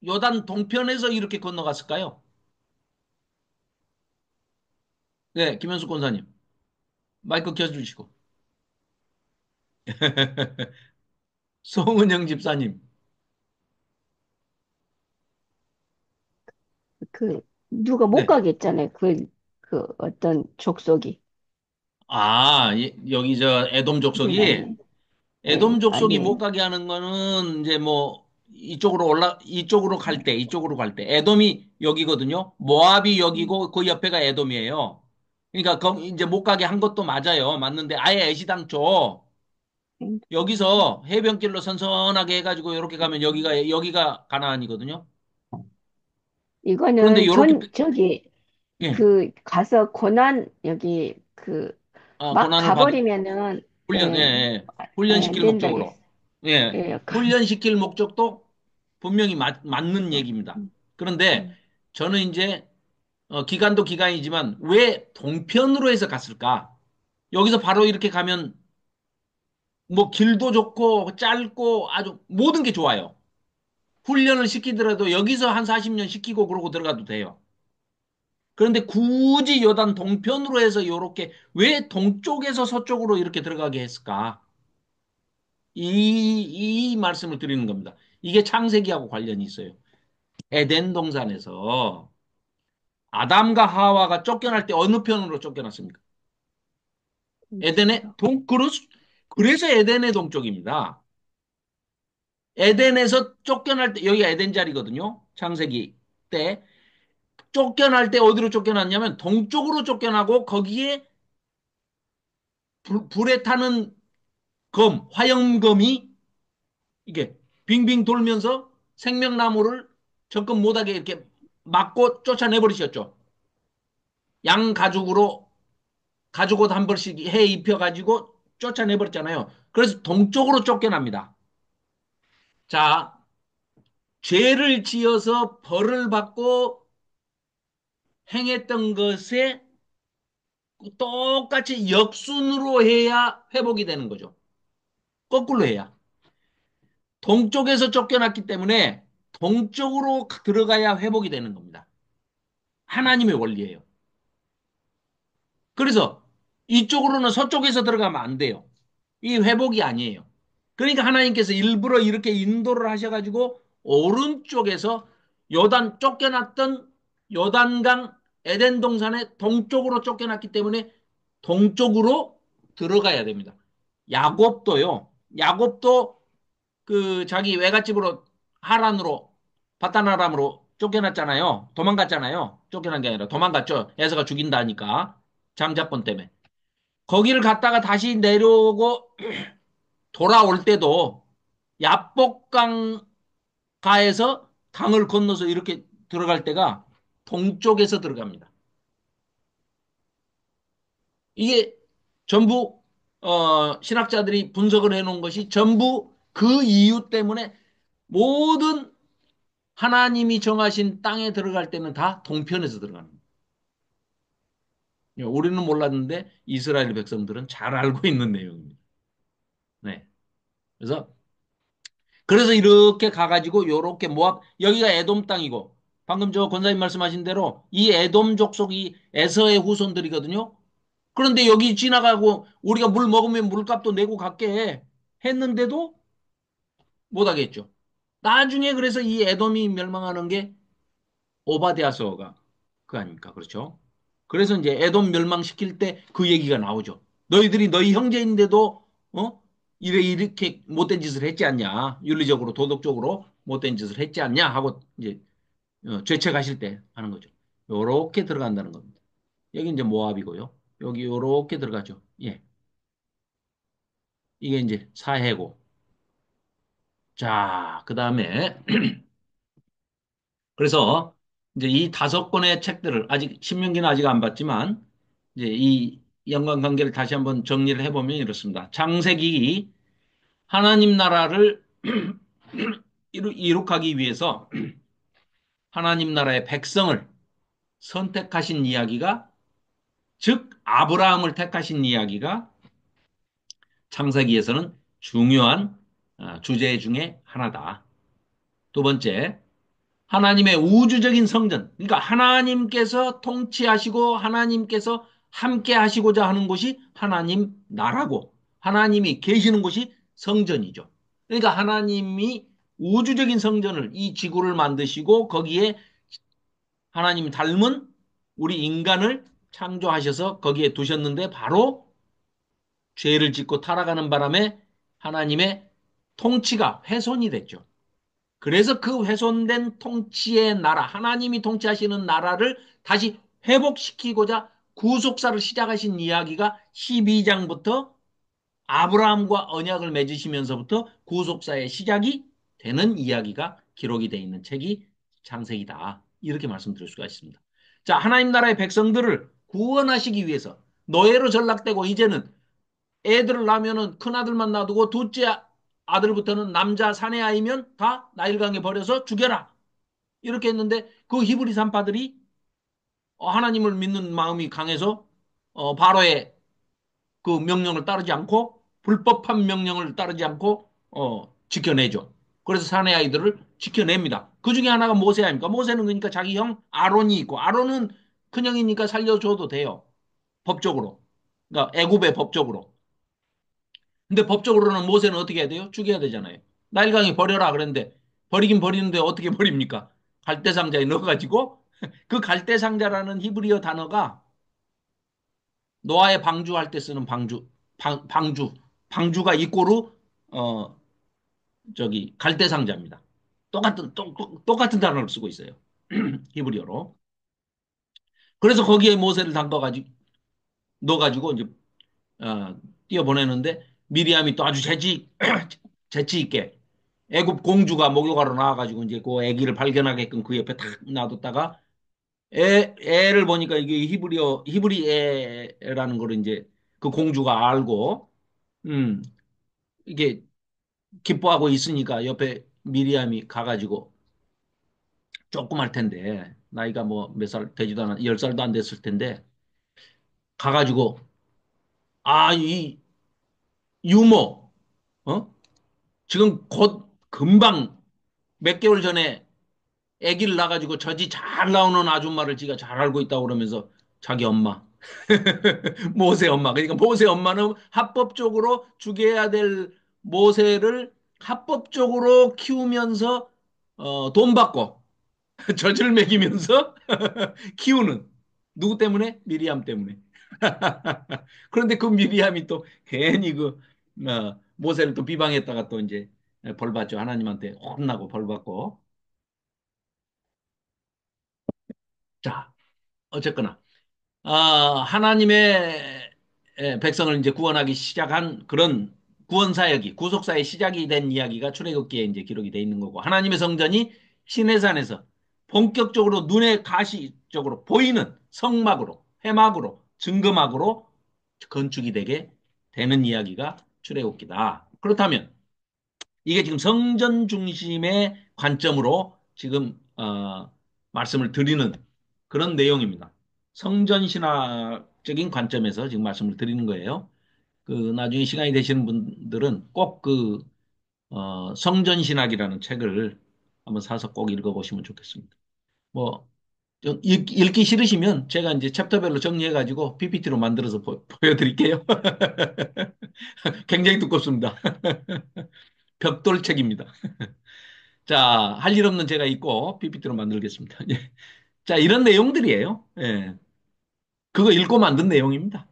요단 동편에서 이렇게 건너갔을까요? 네, 김현수 권사님. 마이크 켜주시고. 송은영 집사님. 그 누가 못 네. 가겠잖아요. 그 어떤 족속이. 여기 저 에돔 족속이 네, 네, 에돔 족속이 못 아니에요. 가게 하는 거는 이제 뭐 이쪽으로 갈 때. 에돔이 여기거든요. 모압이 음, 여기고 그 옆에가 에돔이에요. 그러니까 이제 못 가게 한 것도 맞아요. 맞는데 아예 애시당초 음. 여기서 해변길로 선선하게 해가지고 이렇게 가면 여기가 가나안이거든요. 그런데 이거는 요렇게 저기 예. 그 가서 고난 여기 그 막 고난을 받 가버리면은 예, 예, 예. 안 훈련시킬 목적으로. 된다겠어. 예. 예, 훈련시킬 목적도 분명히 맞는 얘기입니다. 그런데 음, 저는 이제 기간도 기간이지만 왜 동편으로 해서 갔을까? 여기서 바로 이렇게 가면 뭐 길도 좋고 짧고 아주 모든 게 좋아요. 훈련을 시키더라도 여기서 한 40년 시키고 그러고 들어가도 돼요. 그런데 굳이 요단 동편으로 해서 이렇게 왜 동쪽에서 서쪽으로 이렇게 들어가게 했을까? 이 말씀을 드리는 겁니다. 이게 창세기하고 관련이 있어요. 에덴 동산에서 아담과 하와가 쫓겨날 때 어느 편으로 쫓겨났습니까? 에덴의 글쎄요. 그래서 에덴의 동쪽입니다. 에덴에서 쫓겨날 때, 여기가 에덴 자리거든요. 창세기 때. 쫓겨날 때 어디로 쫓겨났냐면 동쪽으로 쫓겨나고 거기에 불에 타는 화염검이 이게 빙빙 돌면서 생명나무를 접근 못하게 이렇게 막고 쫓아내버리셨죠. 양 가죽옷 한 벌씩 해 입혀가지고 쫓아내버렸잖아요. 그래서 동쪽으로 쫓겨납니다. 자, 죄를 지어서 벌을 받고 행했던 것에 똑같이 역순으로 해야 회복이 되는 거죠. 거꾸로 해야. 동쪽에서 쫓겨났기 때문에 동쪽으로 들어가야 회복이 되는 겁니다. 하나님의 원리예요. 그래서 이쪽으로는 서쪽에서 들어가면 안 돼요. 이 회복이 아니에요. 그러니까 하나님께서 일부러 이렇게 인도를 하셔가지고 오른쪽에서 요단 쫓겨났던 요단강 에덴 동산의 동쪽으로 쫓겨났기 때문에 동쪽으로 들어가야 됩니다. 야곱도요. 야곱도 그 자기 외갓집으로 하란으로 바다나람으로 쫓겨났잖아요. 도망갔잖아요. 쫓겨난 게 아니라 도망갔죠. 에서가 죽인다니까. 장자권 때문에. 거기를 갔다가 다시 내려오고 돌아올 때도 야복강가에서 강을 건너서 이렇게 들어갈 때가 동쪽에서 들어갑니다. 이게 전부 신학자들이 분석을 해놓은 것이 전부 그 이유 때문에 모든 하나님이 정하신 땅에 들어갈 때는 다 동편에서 들어가는 거예요. 우리는 몰랐는데 이스라엘 백성들은 잘 알고 있는 내용입니다. 네. 그래서 이렇게 가가지고 요렇게 모압 여기가 에돔 땅이고 방금 저 권사님 말씀하신 대로 이 에돔 족속이 에서의 후손들이거든요. 그런데 여기 지나가고 우리가 물 먹으면 물값도 내고 갈게 했는데도 못하겠죠. 나중에 그래서 이 에돔이 멸망하는 게 오바댜서가 그 아닙니까? 그렇죠? 그래서 이제 에돔 멸망시킬 때 그 얘기가 나오죠. 너희들이 너희 형제인데도 이렇게 못된 짓을 했지 않냐? 윤리적으로 도덕적으로 못된 짓을 했지 않냐? 하고 이제 죄책하실 때 하는 거죠. 요렇게 들어간다는 겁니다. 여기 이제 모압이고요. 여기 요렇게 들어가죠. 예. 이게 이제 사해고. 자, 그다음에 그래서 이제 이 다섯 권의 책들을 아직 신명기는 아직 안 봤지만 이제 이 연관관계를 다시 한번 정리를 해보면 이렇습니다. 창세기 하나님 나라를 이룩하기 위해서 하나님 나라의 백성을 선택하신 이야기가 즉 아브라함을 택하신 이야기가 창세기에서는 중요한 주제 중에 하나다. 두 번째, 하나님의 우주적인 성전, 그러니까 하나님께서 통치하시고 하나님께서 함께 하시고자 하는 곳이 하나님 나라고 하나님이 계시는 곳이 성전이죠. 그러니까 하나님이 우주적인 성전을 이 지구를 만드시고 거기에 하나님 닮은 우리 인간을 창조하셔서 거기에 두셨는데 바로 죄를 짓고 타락하는 바람에 하나님의 통치가 훼손이 됐죠. 그래서 그 훼손된 통치의 나라, 하나님이 통치하시는 나라를 다시 회복시키고자 구속사를 시작하신 이야기가 12장부터 아브라함과 언약을 맺으시면서부터 구속사의 시작이 되는 이야기가 기록이 되어 있는 책이 창세기다. 이렇게 말씀드릴 수가 있습니다. 자, 하나님 나라의 백성들을 구원하시기 위해서 노예로 전락되고 이제는 애들을 낳으면은 큰아들만 놔두고 둘째 아들부터는 남자 사내아이면 다 나일강에 버려서 죽여라. 이렇게 했는데 그 히브리 산파들이 하나님을 믿는 마음이 강해서 바로의 그 명령을 따르지 않고 불법한 명령을 따르지 않고 지켜내죠. 그래서 사내 아이들을 지켜냅니다. 그 중에 하나가 모세 아닙니까? 모세는 그러니까 자기 형 아론이 있고 아론은 큰형이니까 살려줘도 돼요. 법적으로. 그러니까 애굽의 법적으로. 근데 법적으로는 모세는 어떻게 해야 돼요? 죽여야 되잖아요. 나일강에 버려라 그랬는데 버리긴 버리는데 어떻게 버립니까? 갈대상자에 넣어가지고 그 갈대상자라는 히브리어 단어가 노아의 방주할 때 쓰는 방주가 이꼬르 어 저기 갈대상자입니다. 똑같은 단어를 쓰고 있어요. 히브리어로. 그래서 거기에 모세를 담가가지고 넣어가지고 이제 띄어보내는데 미리암이 또 아주 재치 있게 애굽 공주가 목욕하러 나와가지고 이제 그 아기를 발견하게끔 그 옆에 탁 놔뒀다가 애를 보니까 이게 히브리 애라는 걸 이제 그 공주가 알고 음 이게 기뻐하고 있으니까 옆에 미리암이 가가지고 조그말 텐데 나이가 뭐 몇 살 되지도 않아 10살도 안 됐을 텐데 가가지고 이 유모 어? 지금 곧 금방 몇 개월 전에 아기를 낳아가지고 젖이 잘 나오는 아줌마를 지가 잘 알고 있다고 그러면서 자기 엄마. 모세 엄마. 그러니까 모세 엄마는 합법적으로 죽여야 될 모세를 합법적으로 키우면서 돈 받고 젖을 먹이면서 키우는 누구 때문에? 미리암 때문에. 그런데 그 미리암이 또 괜히 그 모세를 또 비방했다가 또 이제 벌 받죠. 하나님한테 혼나고 벌 받고. 자, 어쨌거나 하나님의 백성을 이제 구원하기 시작한 그런 구원 사역이 구속 사의 시작이 된 이야기가 출애굽기에 이제 기록이 돼 있는 거고 하나님의 성전이 시내산에서 본격적으로 눈에 가시적으로 보이는 성막으로 회막으로 증거막으로 건축이 되게 되는 이야기가 출애굽기다. 그렇다면 이게 지금 성전 중심의 관점으로 지금 말씀을 드리는 그런 내용입니다. 성전 신학적인 관점에서 지금 말씀을 드리는 거예요. 그 나중에 시간이 되시는 분들은 꼭 그 성전 신학이라는 책을 한번 사서 꼭 읽어보시면 좋겠습니다. 뭐 좀 읽기 싫으시면 제가 이제 챕터별로 정리해가지고 PPT로 만들어서 보여드릴게요. 굉장히 두껍습니다. 벽돌책입니다. 자, 할 일 없는 제가 있고 PPT로 만들겠습니다. 예. 자, 이런 내용들이에요. 예. 그거 읽고 만든 내용입니다.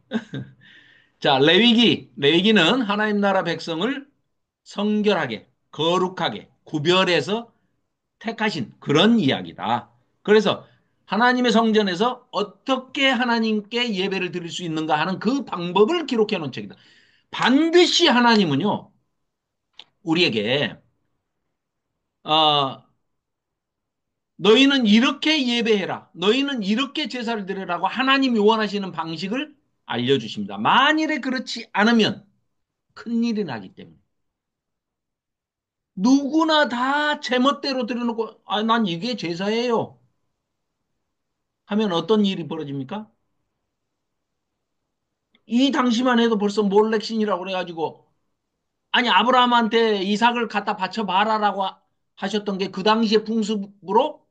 자, 레위기는 하나님 나라 백성을 성결하게, 거룩하게 구별해서 택하신 그런 이야기다. 그래서 하나님의 성전에서 어떻게 하나님께 예배를 드릴 수 있는가 하는 그 방법을 기록해 놓은 책이다. 반드시 하나님은요, 우리에게, 어, 너희는 이렇게 예배해라. 너희는 이렇게 제사를 드리라고 하나님이 원하시는 방식을 알려주십니다. 만일에 그렇지 않으면 큰일이 나기 때문에. 누구나 다 제멋대로 드려놓고, 난 이게 제사예요. 하면 어떤 일이 벌어집니까? 이 당시만 해도 벌써 몰렉신이라고 그래가지고, 아니, 아브라함한테 이삭을 갖다 바쳐봐라라고 하셨던 게 그 당시의 풍습으로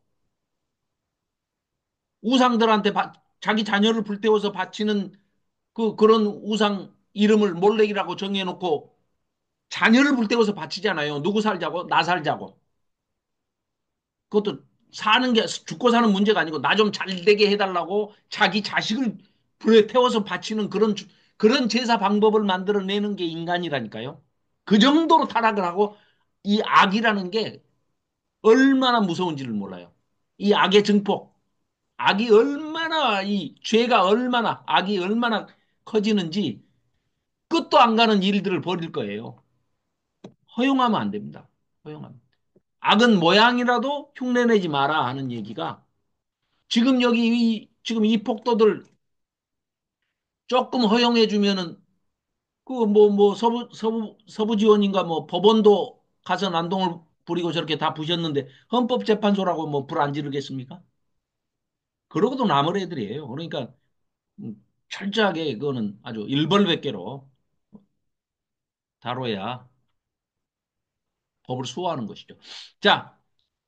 우상들한테 자기 자녀를 불태워서 바치는 그런 우상 이름을 몰렉이라고 정해놓고 자녀를 불태워서 바치잖아요. 누구 살자고? 나 살자고. 그것도 사는 게 죽고 사는 문제가 아니고 나 좀 잘 되게 해달라고 자기 자식을 불에 태워서 바치는 그런 제사 방법을 만들어내는 게 인간이라니까요. 그 정도로 타락을 하고 이 악이라는 게 얼마나 무서운지를 몰라요. 이 악의 증폭, 악이 얼마나 이 죄가 얼마나 악이 얼마나 커지는지 끝도 안 가는 일들을 벌일 거예요. 허용하면 안 됩니다. 허용하면. 악은 모양이라도 흉내내지 마라 하는 얘기가 지금 지금 이 폭도들 조금 허용해 주면은 서부 지원인가 뭐 법원도 가서 난동을 부리고 저렇게 다 부셨는데 헌법재판소라고 뭐 불 안 지르겠습니까? 그러고도 남을 애들이에요. 그러니까 철저하게 그거는 아주 일벌백계로 다뤄야 법을 수호하는 것이죠. 자,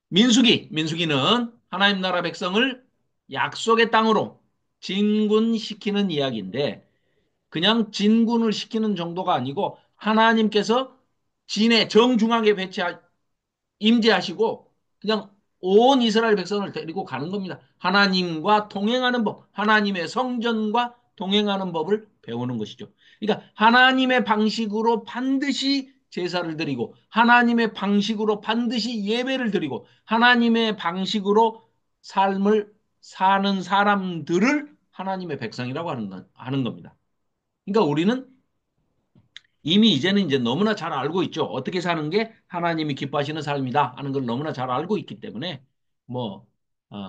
민수기는 하나님 나라 백성을 약속의 땅으로 진군시키는 이야기인데 그냥 진군을 시키는 정도가 아니고 하나님께서 진의 정중앙에 임재하시고 그냥 온 이스라엘 백성을 데리고 가는 겁니다. 하나님과 동행하는 법, 하나님의 성전과 동행하는 법을 배우는 것이죠. 그러니까 하나님의 방식으로 반드시 제사를 드리고 하나님의 방식으로 반드시 예배를 드리고 하나님의 방식으로 삶을 사는 사람들을 하나님의 백성이라고 하는 겁니다. 그러니까 우리는 이미 이제는 이제 너무나 잘 알고 있죠. 어떻게 사는 게 하나님이 기뻐하시는 삶이다 하는 걸 너무나 잘 알고 있기 때문에 뭐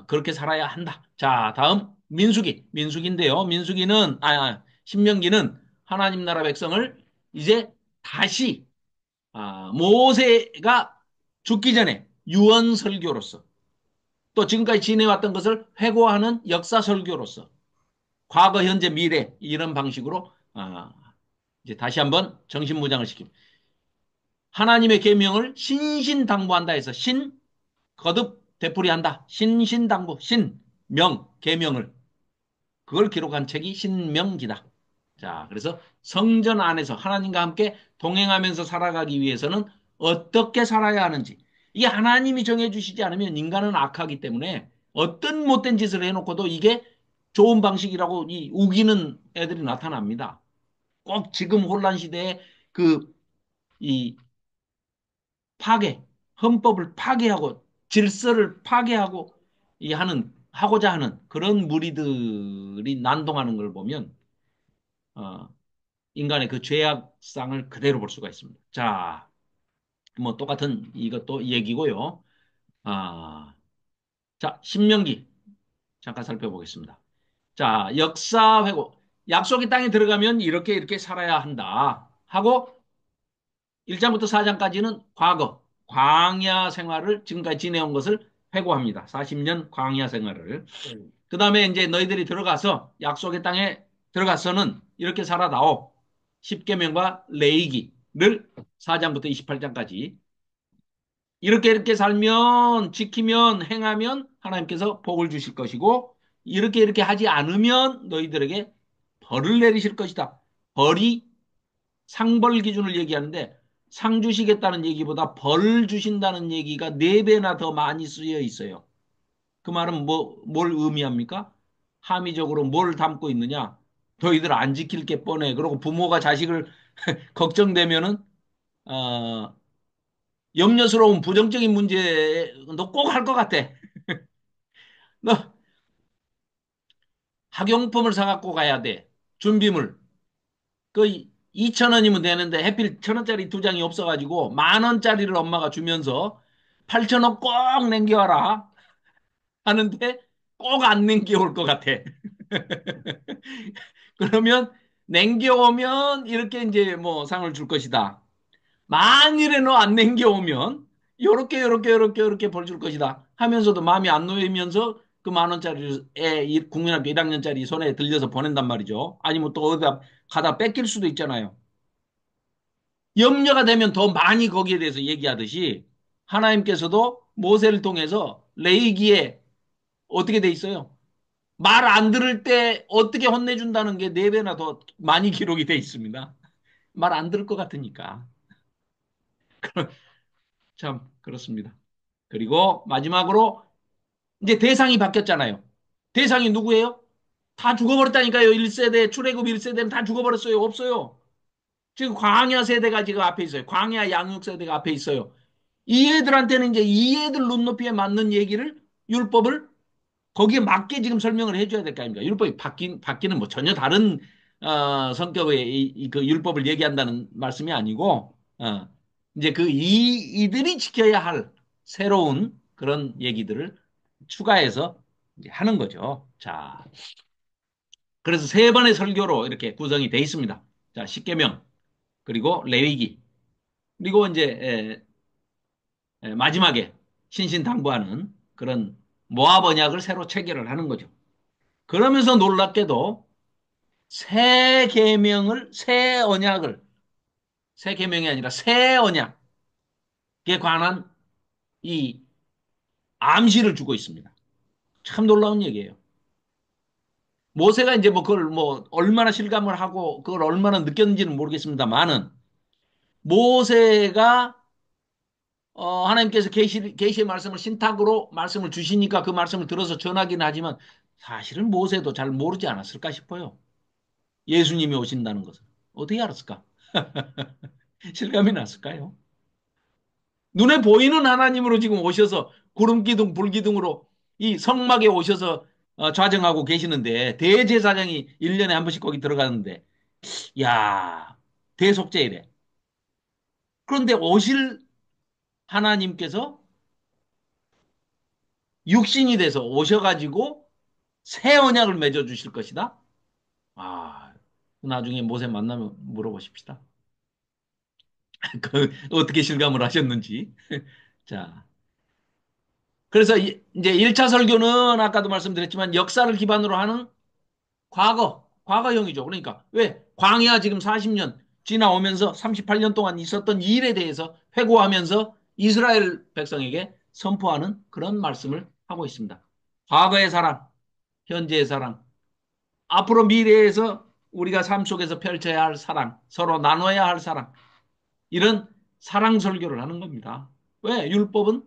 그렇게 살아야 한다. 자, 다음 민수기인데요. 신명기는 하나님 나라 백성을 이제 다시 모세가 죽기 전에 유언 설교로서 또 지금까지 지내왔던 것을 회고하는 역사 설교로서 과거, 현재, 미래 이런 방식으로 이제 다시 한번 정신무장을 시킵니다. 하나님의 계명을 신신당부한다 해서 신 거듭 되풀이한다. 신신당부, 신명, 계명을 그걸 기록한 책이 신명기다. 자, 그래서 성전 안에서 하나님과 함께 동행하면서 살아가기 위해서는 어떻게 살아야 하는지. 이게 하나님이 정해주시지 않으면 인간은 악하기 때문에 어떤 못된 짓을 해놓고도 이게 좋은 방식이라고 이 우기는 애들이 나타납니다. 꼭 지금 혼란 시대에 그, 이 파괴, 헌법을 파괴하고 질서를 파괴하고 하고자 하는 그런 무리들이 난동하는 걸 보면, 어, 인간의 그 죄악상을 그대로 볼 수가 있습니다. 자, 뭐 똑같은 이것도 얘기고요. 아, 자, 신명기 잠깐 살펴보겠습니다. 자, 역사 회고. 약속의 땅에 들어가면 이렇게 이렇게 살아야 한다. 하고 1장부터 4장까지는 과거, 광야 생활을 지금까지 지내온 것을 회고합니다. 40년 광야 생활을. 그 다음에 이제 너희들이 들어가서 약속의 땅에 들어가서는 이렇게 살아다오. 10계명과 레위기를 4장부터 28장까지 이렇게 이렇게 살면 지키면 행하면 하나님께서 복을 주실 것이고 이렇게 이렇게 하지 않으면 너희들에게 벌을 내리실 것이다. 벌이 상벌 기준을 얘기하는데 상 주시겠다는 얘기보다 벌 주신다는 얘기가 네 배나 더 많이 쓰여 있어요. 그 말은 뭘 의미합니까? 함의적으로 뭘 담고 있느냐? 너희들 안 지킬 게 뻔해. 그리고 부모가 자식을 걱정되면은 어, 염려스러운 부정적인 문제 너 꼭 할 것 같아. 너 학용품을 사갖고 가야 돼. 준비물. 그 2천 원이면 되는데 해필 천 원짜리 두 장이 없어가지고 만 원짜리를 엄마가 주면서 8천 원 꼭 남겨와라 하는데 꼭 안 남겨올 것 같아. 그러면 남겨오면 이렇게 이제 뭐 상을 줄 것이다. 만일에 너 안 남겨오면 요렇게 요렇게 요렇게 요렇게 벌 줄 것이다 하면서도 마음이 안 놓이면서 그 만 원짜리를 국민학교 1학년짜리 손에 들려서 보낸단 말이죠. 아니면 또 어디다 가다 뺏길 수도 있잖아요. 염려가 되면 더 많이 거기에 대해서 얘기하듯이 하나님께서도 모세를 통해서 레위기에 어떻게 돼 있어요? 말 안 들을 때 어떻게 혼내준다는 게 네 배나 더 많이 기록이 돼 있습니다. 말 안 들을 것 같으니까. 참 그렇습니다. 그리고 마지막으로 이제 대상이 바뀌었잖아요. 대상이 누구예요? 다 죽어버렸다니까요. 1세대, 출애굽 1세대는 다 죽어버렸어요. 없어요. 지금 광야 세대가 지금 앞에 있어요. 광야 양육 세대가 앞에 있어요. 이 애들한테는 이제 이 애들 눈높이에 맞는 얘기를 율법을 거기에 맞게 지금 설명을 해줘야 될 거 아닙니까? 율법이 바뀌는 뭐 전혀 다른 성격의 그 율법을 얘기한다는 말씀이 아니고 이제 이들이 지켜야 할 새로운 그런 얘기들을 추가해서 이제 하는 거죠. 자, 그래서 세 번의 설교로 이렇게 구성이 돼 있습니다. 자, 십계명 그리고 레위기 그리고 이제 마지막에 신신당부하는 그런 모압 언약을 새로 체결을 하는 거죠. 그러면서 놀랍게도 새 계명을 새 언약을 새 계명이 아니라 새 언약에 관한 이 암시를 주고 있습니다. 참 놀라운 얘기예요. 모세가 이제 뭐 그걸 뭐 얼마나 실감을 하고 그걸 얼마나 느꼈는지는 모르겠습니다만은 모세가 하나님께서 계시의 말씀을 신탁으로 말씀을 주시니까 그 말씀을 들어서 전하기는 하지만 사실은 모세도 잘 모르지 않았을까 싶어요. 예수님이 오신다는 것을. 어떻게 알았을까? 실감이 났을까요? 눈에 보이는 하나님으로 지금 오셔서 구름기둥, 불기둥으로 이 성막에 오셔서 좌정하고 계시는데 대제사장이 1년에 한 번씩 거기 들어가는데 야 대속죄이래. 그런데 오실 하나님께서 육신이 돼서 오셔가지고 새 언약을 맺어주실 것이다. 아, 나중에 모세 만나면 물어보십시다. 그 어떻게 실감을 하셨는지. 자, 그래서 이제 1차 설교는 아까도 말씀드렸지만 역사를 기반으로 하는 과거형이죠. 그러니까 왜? 광야 지금 40년. 지나오면서 38년 동안 있었던 일에 대해서 회고하면서 이스라엘 백성에게 선포하는 그런 말씀을 하고 있습니다. 과거의 사랑, 현재의 사랑, 앞으로 미래에서 우리가 삶 속에서 펼쳐야 할 사랑, 서로 나눠야 할 사랑, 이런 사랑 설교를 하는 겁니다. 왜? 율법은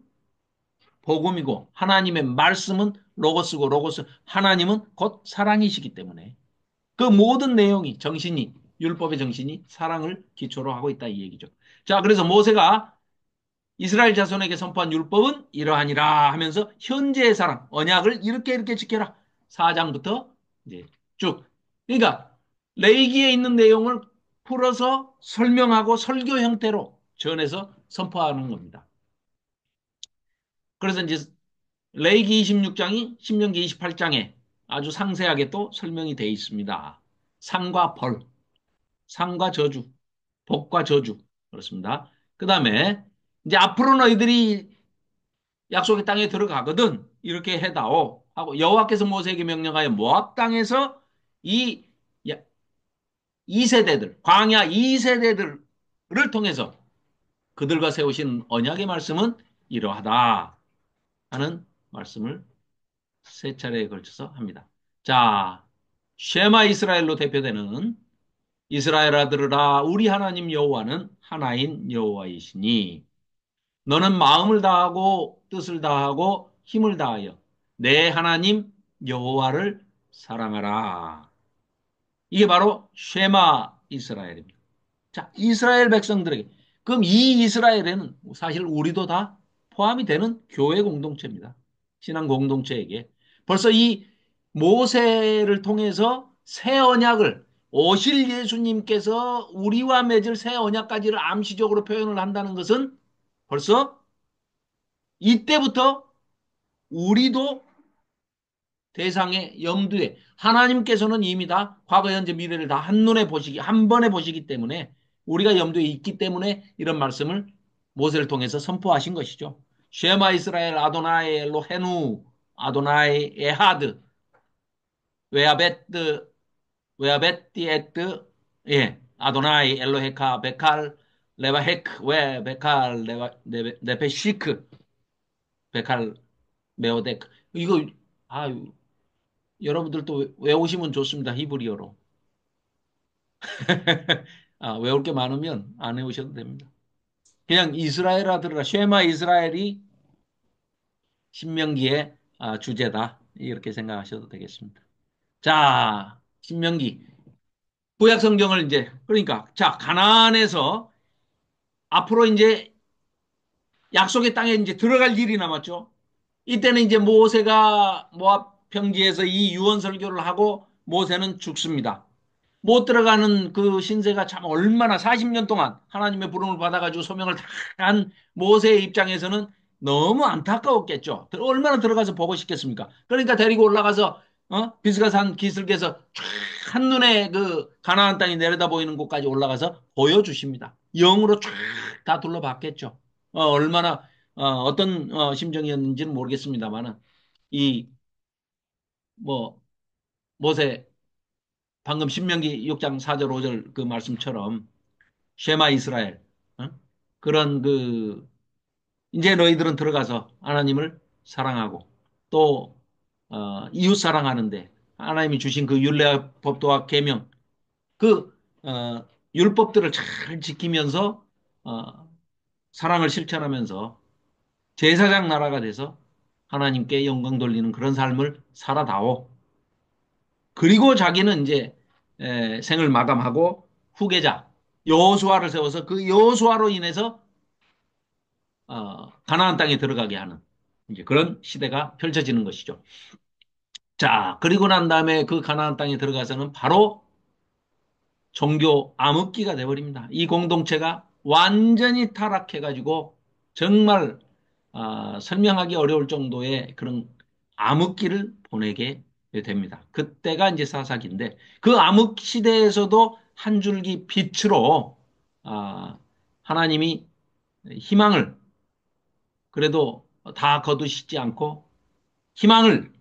복음이고 하나님의 말씀은 로고스고 로고스 하나님은 곧 사랑이시기 때문에 그 모든 내용이 정신이 율법의 정신이 사랑을 기초로 하고 있다 이 얘기죠. 자, 그래서 모세가 이스라엘 자손에게 선포한 율법은 이러하니라 하면서 현재의 사랑, 언약을 이렇게 지켜라. 4장부터 이제 쭉. 그러니까 레이기에 있는 내용을 풀어서 설명하고 설교 형태로 전해서 선포하는 겁니다. 그래서 이제 레이기 26장이 신명기 28장에 아주 상세하게 또 설명이 되어 있습니다. 상과 벌, 상과 저주, 복과 저주. 그렇습니다. 그 다음에 이제 앞으로 너희들이 약속의 땅에 들어가거든 이렇게 해다오 하고 여호와께서 모세에게 명령하여 모압 땅에서 이 2세대들 광야 2세대들을 통해서 그들과 세우신 언약의 말씀은 이러하다 하는 말씀을 세 차례에 걸쳐서 합니다. 자, 쉐마 이스라엘로 대표되는 이스라엘아 들으라 우리 하나님 여호와는 하나인 여호와이시니 너는 마음을 다하고 뜻을 다하고 힘을 다하여 내 하나님 여호와를 사랑하라. 이게 바로 쉐마 이스라엘입니다. 자, 이스라엘 백성들에게 그럼 이 이스라엘에는 사실 우리도 다 포함이 되는 교회 공동체입니다. 신앙 공동체에게 벌써 이 모세를 통해서 새 언약을 오실 예수님께서 우리와 맺을 새 언약까지를 암시적으로 표현을 한다는 것은 벌써 이때부터 우리도 대상의 염두에 하나님께서는 이미 다 과거, 현재, 미래를 다 한눈에 보시기, 한 번에 보시기 때문에 우리가 염두에 있기 때문에 이런 말씀을 모세를 통해서 선포하신 것이죠. 쉐마 이스라엘 아도나이 엘로헤누 아도나이 에하드 웨아베트 웨아베티에트 예 아도나이 엘로헤카 베칼 레바헤크 웨 베칼 네페시크 베칼 메오데크 이거 아 여러분들도 외우시면 좋습니다. 히브리어로. 아, 외울 게 많으면 안 외우셔도 됩니다. 그냥 이스라엘 아들아, 쉐마 이스라엘이 신명기의 주제다. 이렇게 생각하셔도 되겠습니다. 자, 신명기. 구약 성경을 이제, 그러니까, 자, 가나안에서 앞으로 이제 약속의 땅에 이제 들어갈 일이 남았죠. 이때는 이제 모세가 모압 평지에서 이 유언 설교를 하고 모세는 죽습니다. 못 들어가는 그 신세가 참 얼마나 40년 동안 하나님의 부름을 받아가지고 소명을 다 한 모세의 입장에서는 너무 안타까웠겠죠. 얼마나 들어가서 보고 싶겠습니까? 그러니까 데리고 올라가서 비스가산 기슭에서 쫙 한눈에 그 가나안 땅이 내려다 보이는 곳까지 올라가서 보여주십니다. 영으로 쫙 다 둘러봤겠죠. 얼마나 어떤 심정이었는지는 모르겠습니다만은 이 뭐 모세 방금 신명기 6장 4절 5절 그 말씀처럼 쉐마 이스라엘 어? 그런 그 이제 너희들은 들어가서 하나님을 사랑하고 또 이웃 사랑하는데 하나님이 주신 그 율례법도와 계명 그 율법들을 잘 지키면서 어, 사랑을 실천하면서 제사장 나라가 돼서 하나님께 영광 돌리는 그런 삶을 살아다오. 그리고 자기는 이제 생을 마감하고 후계자 여호수아를 세워서 그 여호수아로 인해서 가나안 땅에 들어가게 하는 이제 그런 시대가 펼쳐지는 것이죠. 자, 그리고 난 다음에 그 가나안 땅에 들어가서는 바로 종교 암흑기가 돼버립니다. 이 공동체가 완전히 타락해가지고 정말 설명하기 어려울 정도의 그런 암흑기를 보내게 됩니다. 그때가 이제 사사기인데 그 암흑 시대에서도 한 줄기 빛으로 하나님이 희망을 그래도 다 거두시지 않고 희망을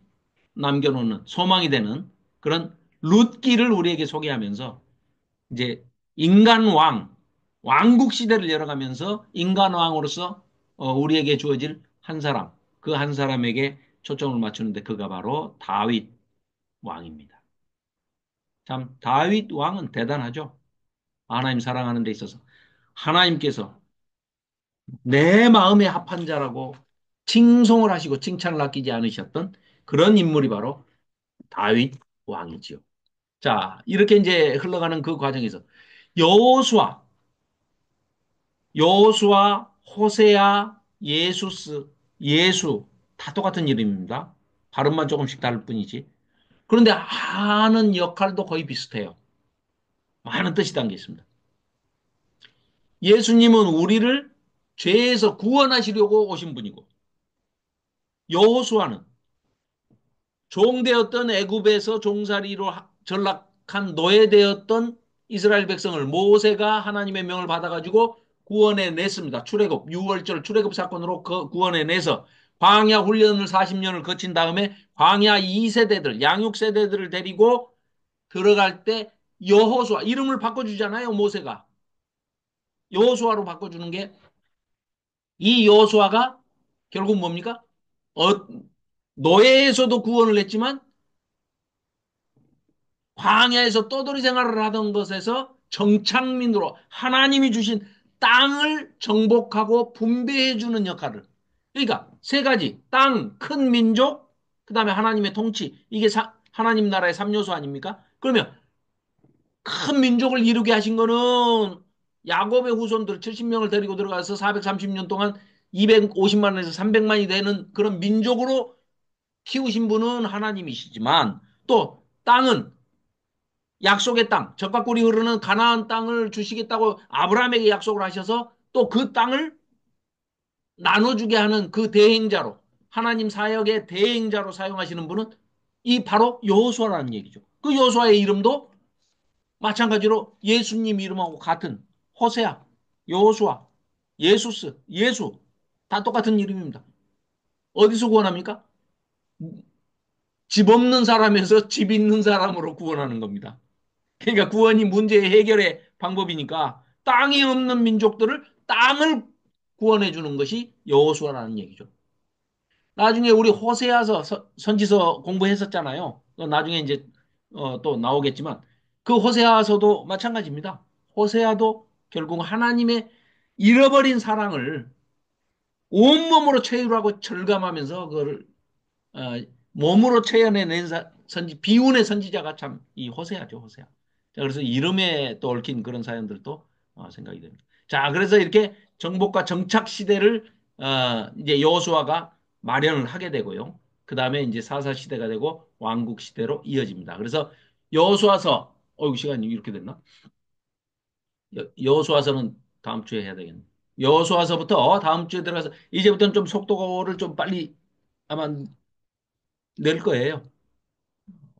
남겨놓는 소망이 되는 그런 룻기를 우리에게 소개하면서 이제 인간 왕, 왕국 시대를 열어가면서 인간 왕으로서 우리에게 주어질 한 사람, 그 한 사람에게 초점을 맞추는데 그가 바로 다윗 왕입니다. 참, 다윗 왕은 대단하죠. 하나님 사랑하는 데 있어서. 하나님께서 내 마음에 합한 자라고 칭송을 하시고 칭찬을 아끼지 않으셨던 그런 인물이 바로 다윗 왕이지요. 자, 이렇게 이제 흘러가는 그 과정에서 여호수아, 여호수아, 호세아, 예수스, 예수 다 똑같은 이름입니다. 발음만 조금씩 다를 뿐이지. 그런데 하는 역할도 거의 비슷해요. 많은 뜻이 담겨 있습니다. 예수님은 우리를 죄에서 구원하시려고 오신 분이고 여호수아는 종되었던 애굽에서 종살이로 전락한 노예되었던 이스라엘 백성을 모세가 하나님의 명을 받아가지고 구원해 냈습니다. 출애굽 6월절 출애굽 사건으로 그 구원해 내서 광야 훈련을 40년을 거친 다음에 광야 2세대들 양육 세대들을 데리고 들어갈 때 여호수아 이름을 바꿔주잖아요. 모세가 여호수아로 바꿔주는 게 이 여호수아가 결국 뭡니까? 어, 노예에서도 구원을 했지만 광야에서 떠돌이 생활을 하던 것에서 정착민으로 하나님이 주신 땅을 정복하고 분배해 주는 역할을. 그러니까 세 가지. 땅, 큰 민족, 그다음에 하나님의 통치. 이게 하나님 나라의 3요소 아닙니까? 그러면 큰 민족을 이루게 하신 거는 야곱의 후손들 70명을 데리고 들어가서 430년 동안 250만에서 300만이 되는 그런 민족으로 키우신 분은 하나님이시지만 또 땅은 약속의 땅, 적과 꿀이 흐르는 가나안 땅을 주시겠다고 아브라함에게 약속을 하셔서 또 그 땅을 나눠주게 하는 그 대행자로 하나님 사역의 대행자로 사용하시는 분은 이 바로 여호수아라는 얘기죠. 그 여호수아의 이름도 마찬가지로 예수님 이름하고 같은 호세아, 여호수아, 예수스, 예수 다 똑같은 이름입니다. 어디서 구원합니까? 집 없는 사람에서 집 있는 사람으로 구원하는 겁니다. 그러니까 구원이 문제 해결의 방법이니까 땅이 없는 민족들을 땅을 구원해 주는 것이 여호수아라는 얘기죠. 나중에 우리 호세아서 선지서 공부했었잖아요. 나중에 이제 또 나오겠지만 그 호세아서도 마찬가지입니다. 호세아도 결국 하나님의 잃어버린 사랑을 온몸으로 체휼하고 절감하면서 그걸 어, 몸으로 체현해낸 비운의 선지자가 참 이 호세아죠, 호세아. 자, 그래서 이름에 또 얽힌 그런 사연들도 생각이 됩니다. 자, 그래서 이렇게 정복과 정착 시대를 이제 여호수아가 마련을 하게 되고요. 그 다음에 이제 사사 시대가 되고 왕국 시대로 이어집니다. 그래서 여호수아서, 시간이 이렇게 됐나? 여호수아서는 다음 주에 해야 되겠네. 여호수아서부터 다음 주에 들어가서 이제부터는 좀 속도를 좀 빨리 아마 낼 거예요.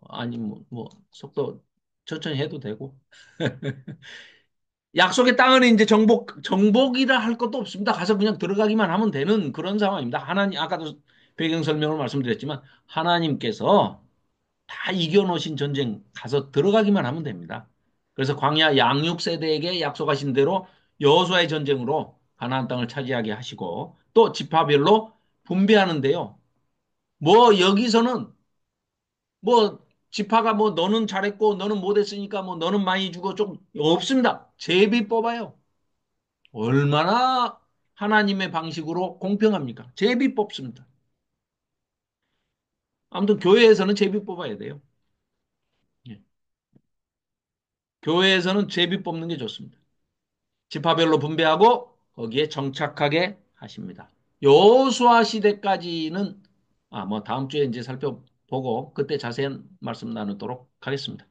아니 뭐 속도 천천히 해도 되고 약속의 땅은 이제 정복이라 할 것도 없습니다. 가서 그냥 들어가기만 하면 되는 그런 상황입니다. 하나님 아까도 배경 설명을 말씀드렸지만 하나님께서 다 이겨놓으신 전쟁 가서 들어가기만 하면 됩니다. 그래서 광야 양육 세대에게 약속하신 대로 여호수아의 전쟁으로 가나안 땅을 차지하게 하시고 또 지파별로 분배하는데요. 뭐 여기서는 뭐 지파가 뭐 너는 잘했고 너는 못했으니까 뭐 너는 많이 주고 좀 없습니다. 제비 뽑아요. 얼마나 하나님의 방식으로 공평합니까? 제비 뽑습니다. 아무튼 교회에서는 제비 뽑아야 돼요. 예. 교회에서는 제비 뽑는 게 좋습니다. 지파별로 분배하고 거기에 정착하게 하십니다. 여호수아 시대까지는 뭐 다음 주에 이제 살펴보고 그때 자세한 말씀 나누도록 하겠습니다.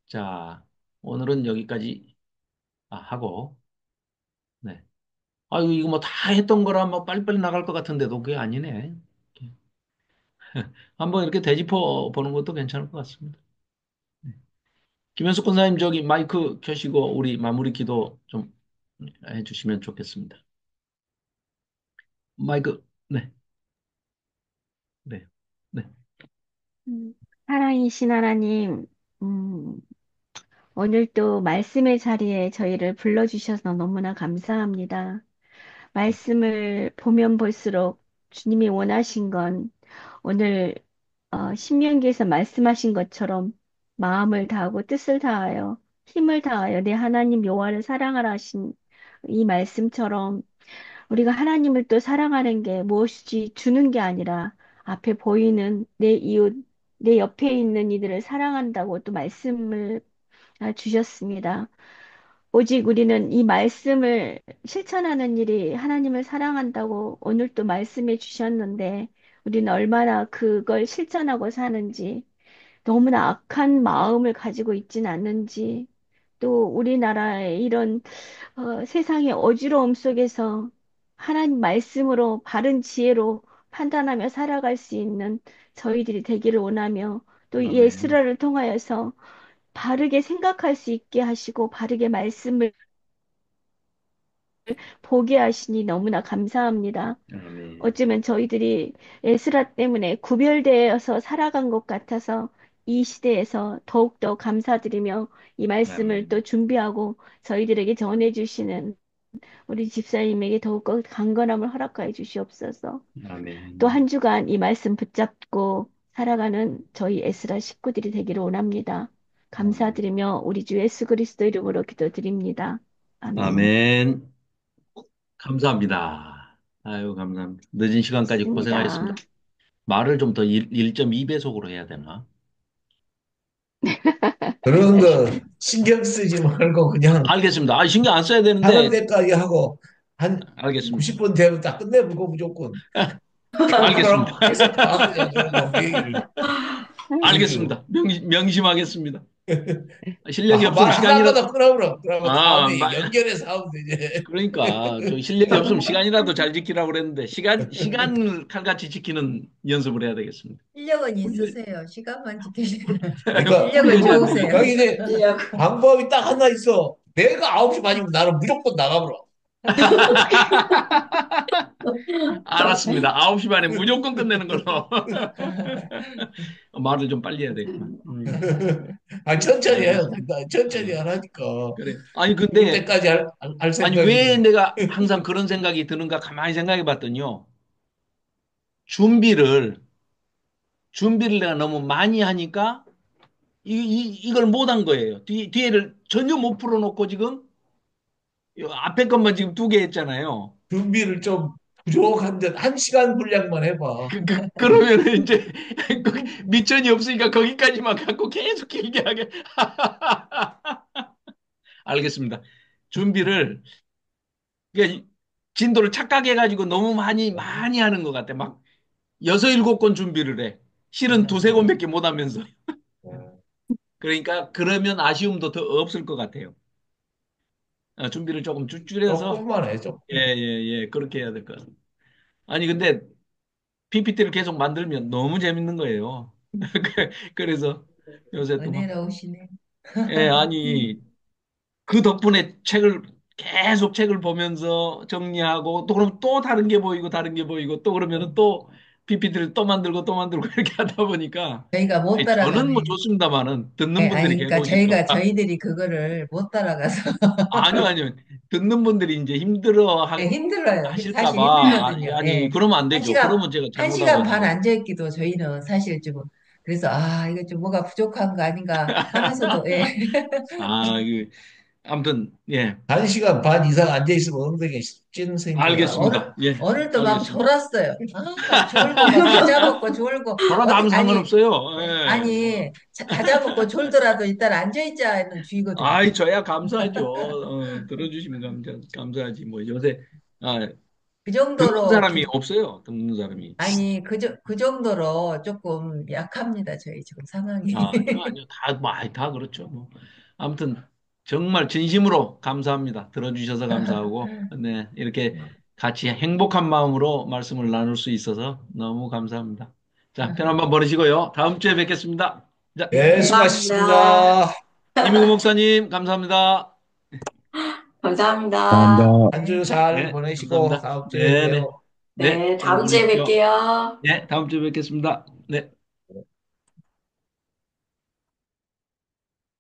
자, 오늘은 여기까지 하고 네. 아유, 이거 뭐 다 했던 거라 뭐 빨리빨리 나갈 것 같은데도 그게 아니네. 한번 이렇게 되짚어 보는 것도 괜찮을 것 같습니다. 네. 김현숙 권사님 저기 마이크 켜시고 우리 마무리 기도 좀 해주시면 좋겠습니다. 마이크, 네, 네, 네, 음, 살아계신 하나님, 음, 오늘 또 말씀의 자리에 저희를 불러주셔서 너무나 감사합니다. 말씀을 보면 볼수록 주님이 원하신 건 오늘 신명기에서 말씀하신 것처럼 마음을 다하고 뜻을 다하여 힘을 다하여 내 하나님 여호와를 사랑하라 하신 이 말씀처럼 우리가 하나님을 또 사랑하는 게 무엇이지 주는 게 아니라 앞에 보이는 내 이웃, 내 옆에 있는 이들을 사랑한다고 또 말씀을 주셨습니다. 오직 우리는 이 말씀을 실천하는 일이 하나님을 사랑한다고 오늘 또 말씀해 주셨는데 우리는 얼마나 그걸 실천하고 사는지 너무나 악한 마음을 가지고 있진 않는지 또 우리나라의 이런 세상의 어지러움 속에서 하나님 말씀으로 바른 지혜로 판단하며 살아갈 수 있는 저희들이 되기를 원하며 또 이 아멘. 에스라를 통하여서 바르게 생각할 수 있게 하시고 바르게 말씀을 보게 하시니 너무나 감사합니다. 아멘. 어쩌면 저희들이 에스라 때문에 구별되어서 살아간 것 같아서 이 시대에서 더욱더 감사드리며 이 말씀을 또 아멘. 준비하고 저희들에게 전해주시는 우리 집사님에게 더욱더 강건함을 허락하여 주시옵소서. 또 아멘. 한 주간 이 말씀 붙잡고 살아가는 저희 에스라 식구들이 되기를 원합니다. 아멘. 감사드리며 우리 주 예수 그리스도 이름으로 기도드립니다. 아멘. 아멘. 감사합니다. 아유, 감사합니다. 늦은 시간까지 고생하셨습니다. 맞습니다. 말을 좀 더 1.2배속으로 해야 되나? 그런 거 신경 쓰지 말고 그냥 알겠습니다. 아, 신경 안 써야 하는 되는데, 데까지 하고 한 알겠습니다. 90분 되면 딱 끝내버리고 무조건 프로그램 알겠습니다. 밖에서 다 그냥 얘기를 그죠. 알겠습니다. 명심하겠습니다. 실력이 없으면 말하다가도 시간이라도, 끊어버려. 그러면 아, 다음에 연결해서 하면 되지. 그러니까, 저 실력이 없으면 시간이라도 잘 지키라고 그랬는데, 시간을 칼같이 지키는 연습을 해야 되겠습니다. 실력은 훈련, 있으세요. 시간만 지키시면 그러니까 실력은 훈련이 안 좋으세요. 되니까. 여기 이제 실력. 방법이 딱 하나 있어. 내가 9시 반이면 나는 무조건 나가버려. 알았습니다. 9시 반에 무조건 끝내는 걸로. 말을 좀 빨리 해야 되겠구만. 아, 천천히 해요. 알겠습니다. 천천히 어, 하라니까. 그래. 아니, 죽을 근데, 때까지 할 아니, 왜 생각이고. 내가 항상 그런 생각이 드는가 가만히 생각해 봤더니요. 준비를, 준비를 내가 너무 많이 하니까 이걸 못 한 거예요. 뒤에를 전혀 못 풀어놓고 지금 이 앞에 것만 지금 2개 했잖아요. 준비를 좀 부족한 듯 1시간 분량만 해봐. 그러면 이제 그 미천이 없으니까 거기까지만 갖고 계속 길게 하게. 알겠습니다. 준비를, 그러니까 진도를 착각해 가지고 너무 많이 하는 것 같아. 막 6, 7권 준비를 해. 실은 2, 3권밖에 못 하면서. 그러니까 그러면 아쉬움도 더 없을 것 같아요. 준비를 조금 줄여서 조금만 해, 조금. 예. 그렇게 해야 될 것 같아요. 아니 근데 PPT를 계속 만들면 너무 재밌는 거예요. 그래서 요새 또 막, 은혜로우시네. 예, 아니 그 덕분에 계속 책을 보면서 정리하고 또 그럼 또 다른 게 보이고 또 그러면은 또 PPT를 또 만들고 또 만들고 이렇게 하다 보니까 저희가 못 아니, 저는 뭐 따라가네. 좋습니다만은 듣는 네, 분들이 아니, 그러니까 괴로우시죠. 저희들이 그거를 못 따라가서 아니요. 듣는 분들이 이제 힘들어 네, 힘들어요. 하실까 사실 봐. 힘들거든요. 아니, 예. 그러면 안 한 되죠. 시간, 그러면 제가 한 시간 잘못한 반 거지. 앉아있기도 저희는 사실 좀, 그래서, 이거 좀 뭐가 부족한 거 아닌가 하면서도, 예. 아, 아무튼, 예, 1시간 반 이상 앉아있으면 엉덩이에 찐 생겨가지고. 알겠습니다. 예, 오늘도 막 알겠습니다. 졸았어요. 막 졸고, 막 과자 먹고 졸고, 저라도 아무 아니, 상관없어요. 예. 아니, 과자 먹고 졸더라도 일단 앉아있자는 주의거든요. 아이, 저야 감사하죠. 들어주시면 감사하지. 뭐, 요새, 아, 그 듣는 정도로, 사람이 없어요. 듣는 사람이. 아니, 그 정도로 조금 약합니다, 저희 지금 상황이. 아니요. 다 그렇죠. 뭐. 아무튼, 정말 진심으로 감사합니다. 들어주셔서 감사하고, 네, 이렇게 같이 행복한 마음으로 말씀을 나눌 수 있어서 너무 감사합니다. 자, 편 한번 버리시고요. 다음 주에 뵙겠습니다. 자, 네, 감사합니다. 수고하셨습니다. 이민구 목사님, 감사합니다. 감사합니다. 감사합니다. 한 주 네. 잘 네, 보내시고 감사합니다. 다음 주에 네, 네, 봬요. 네, 네, 잘 다음 주에 보내십시오. 뵐게요. 네, 다음 주에 뵙겠습니다. 네.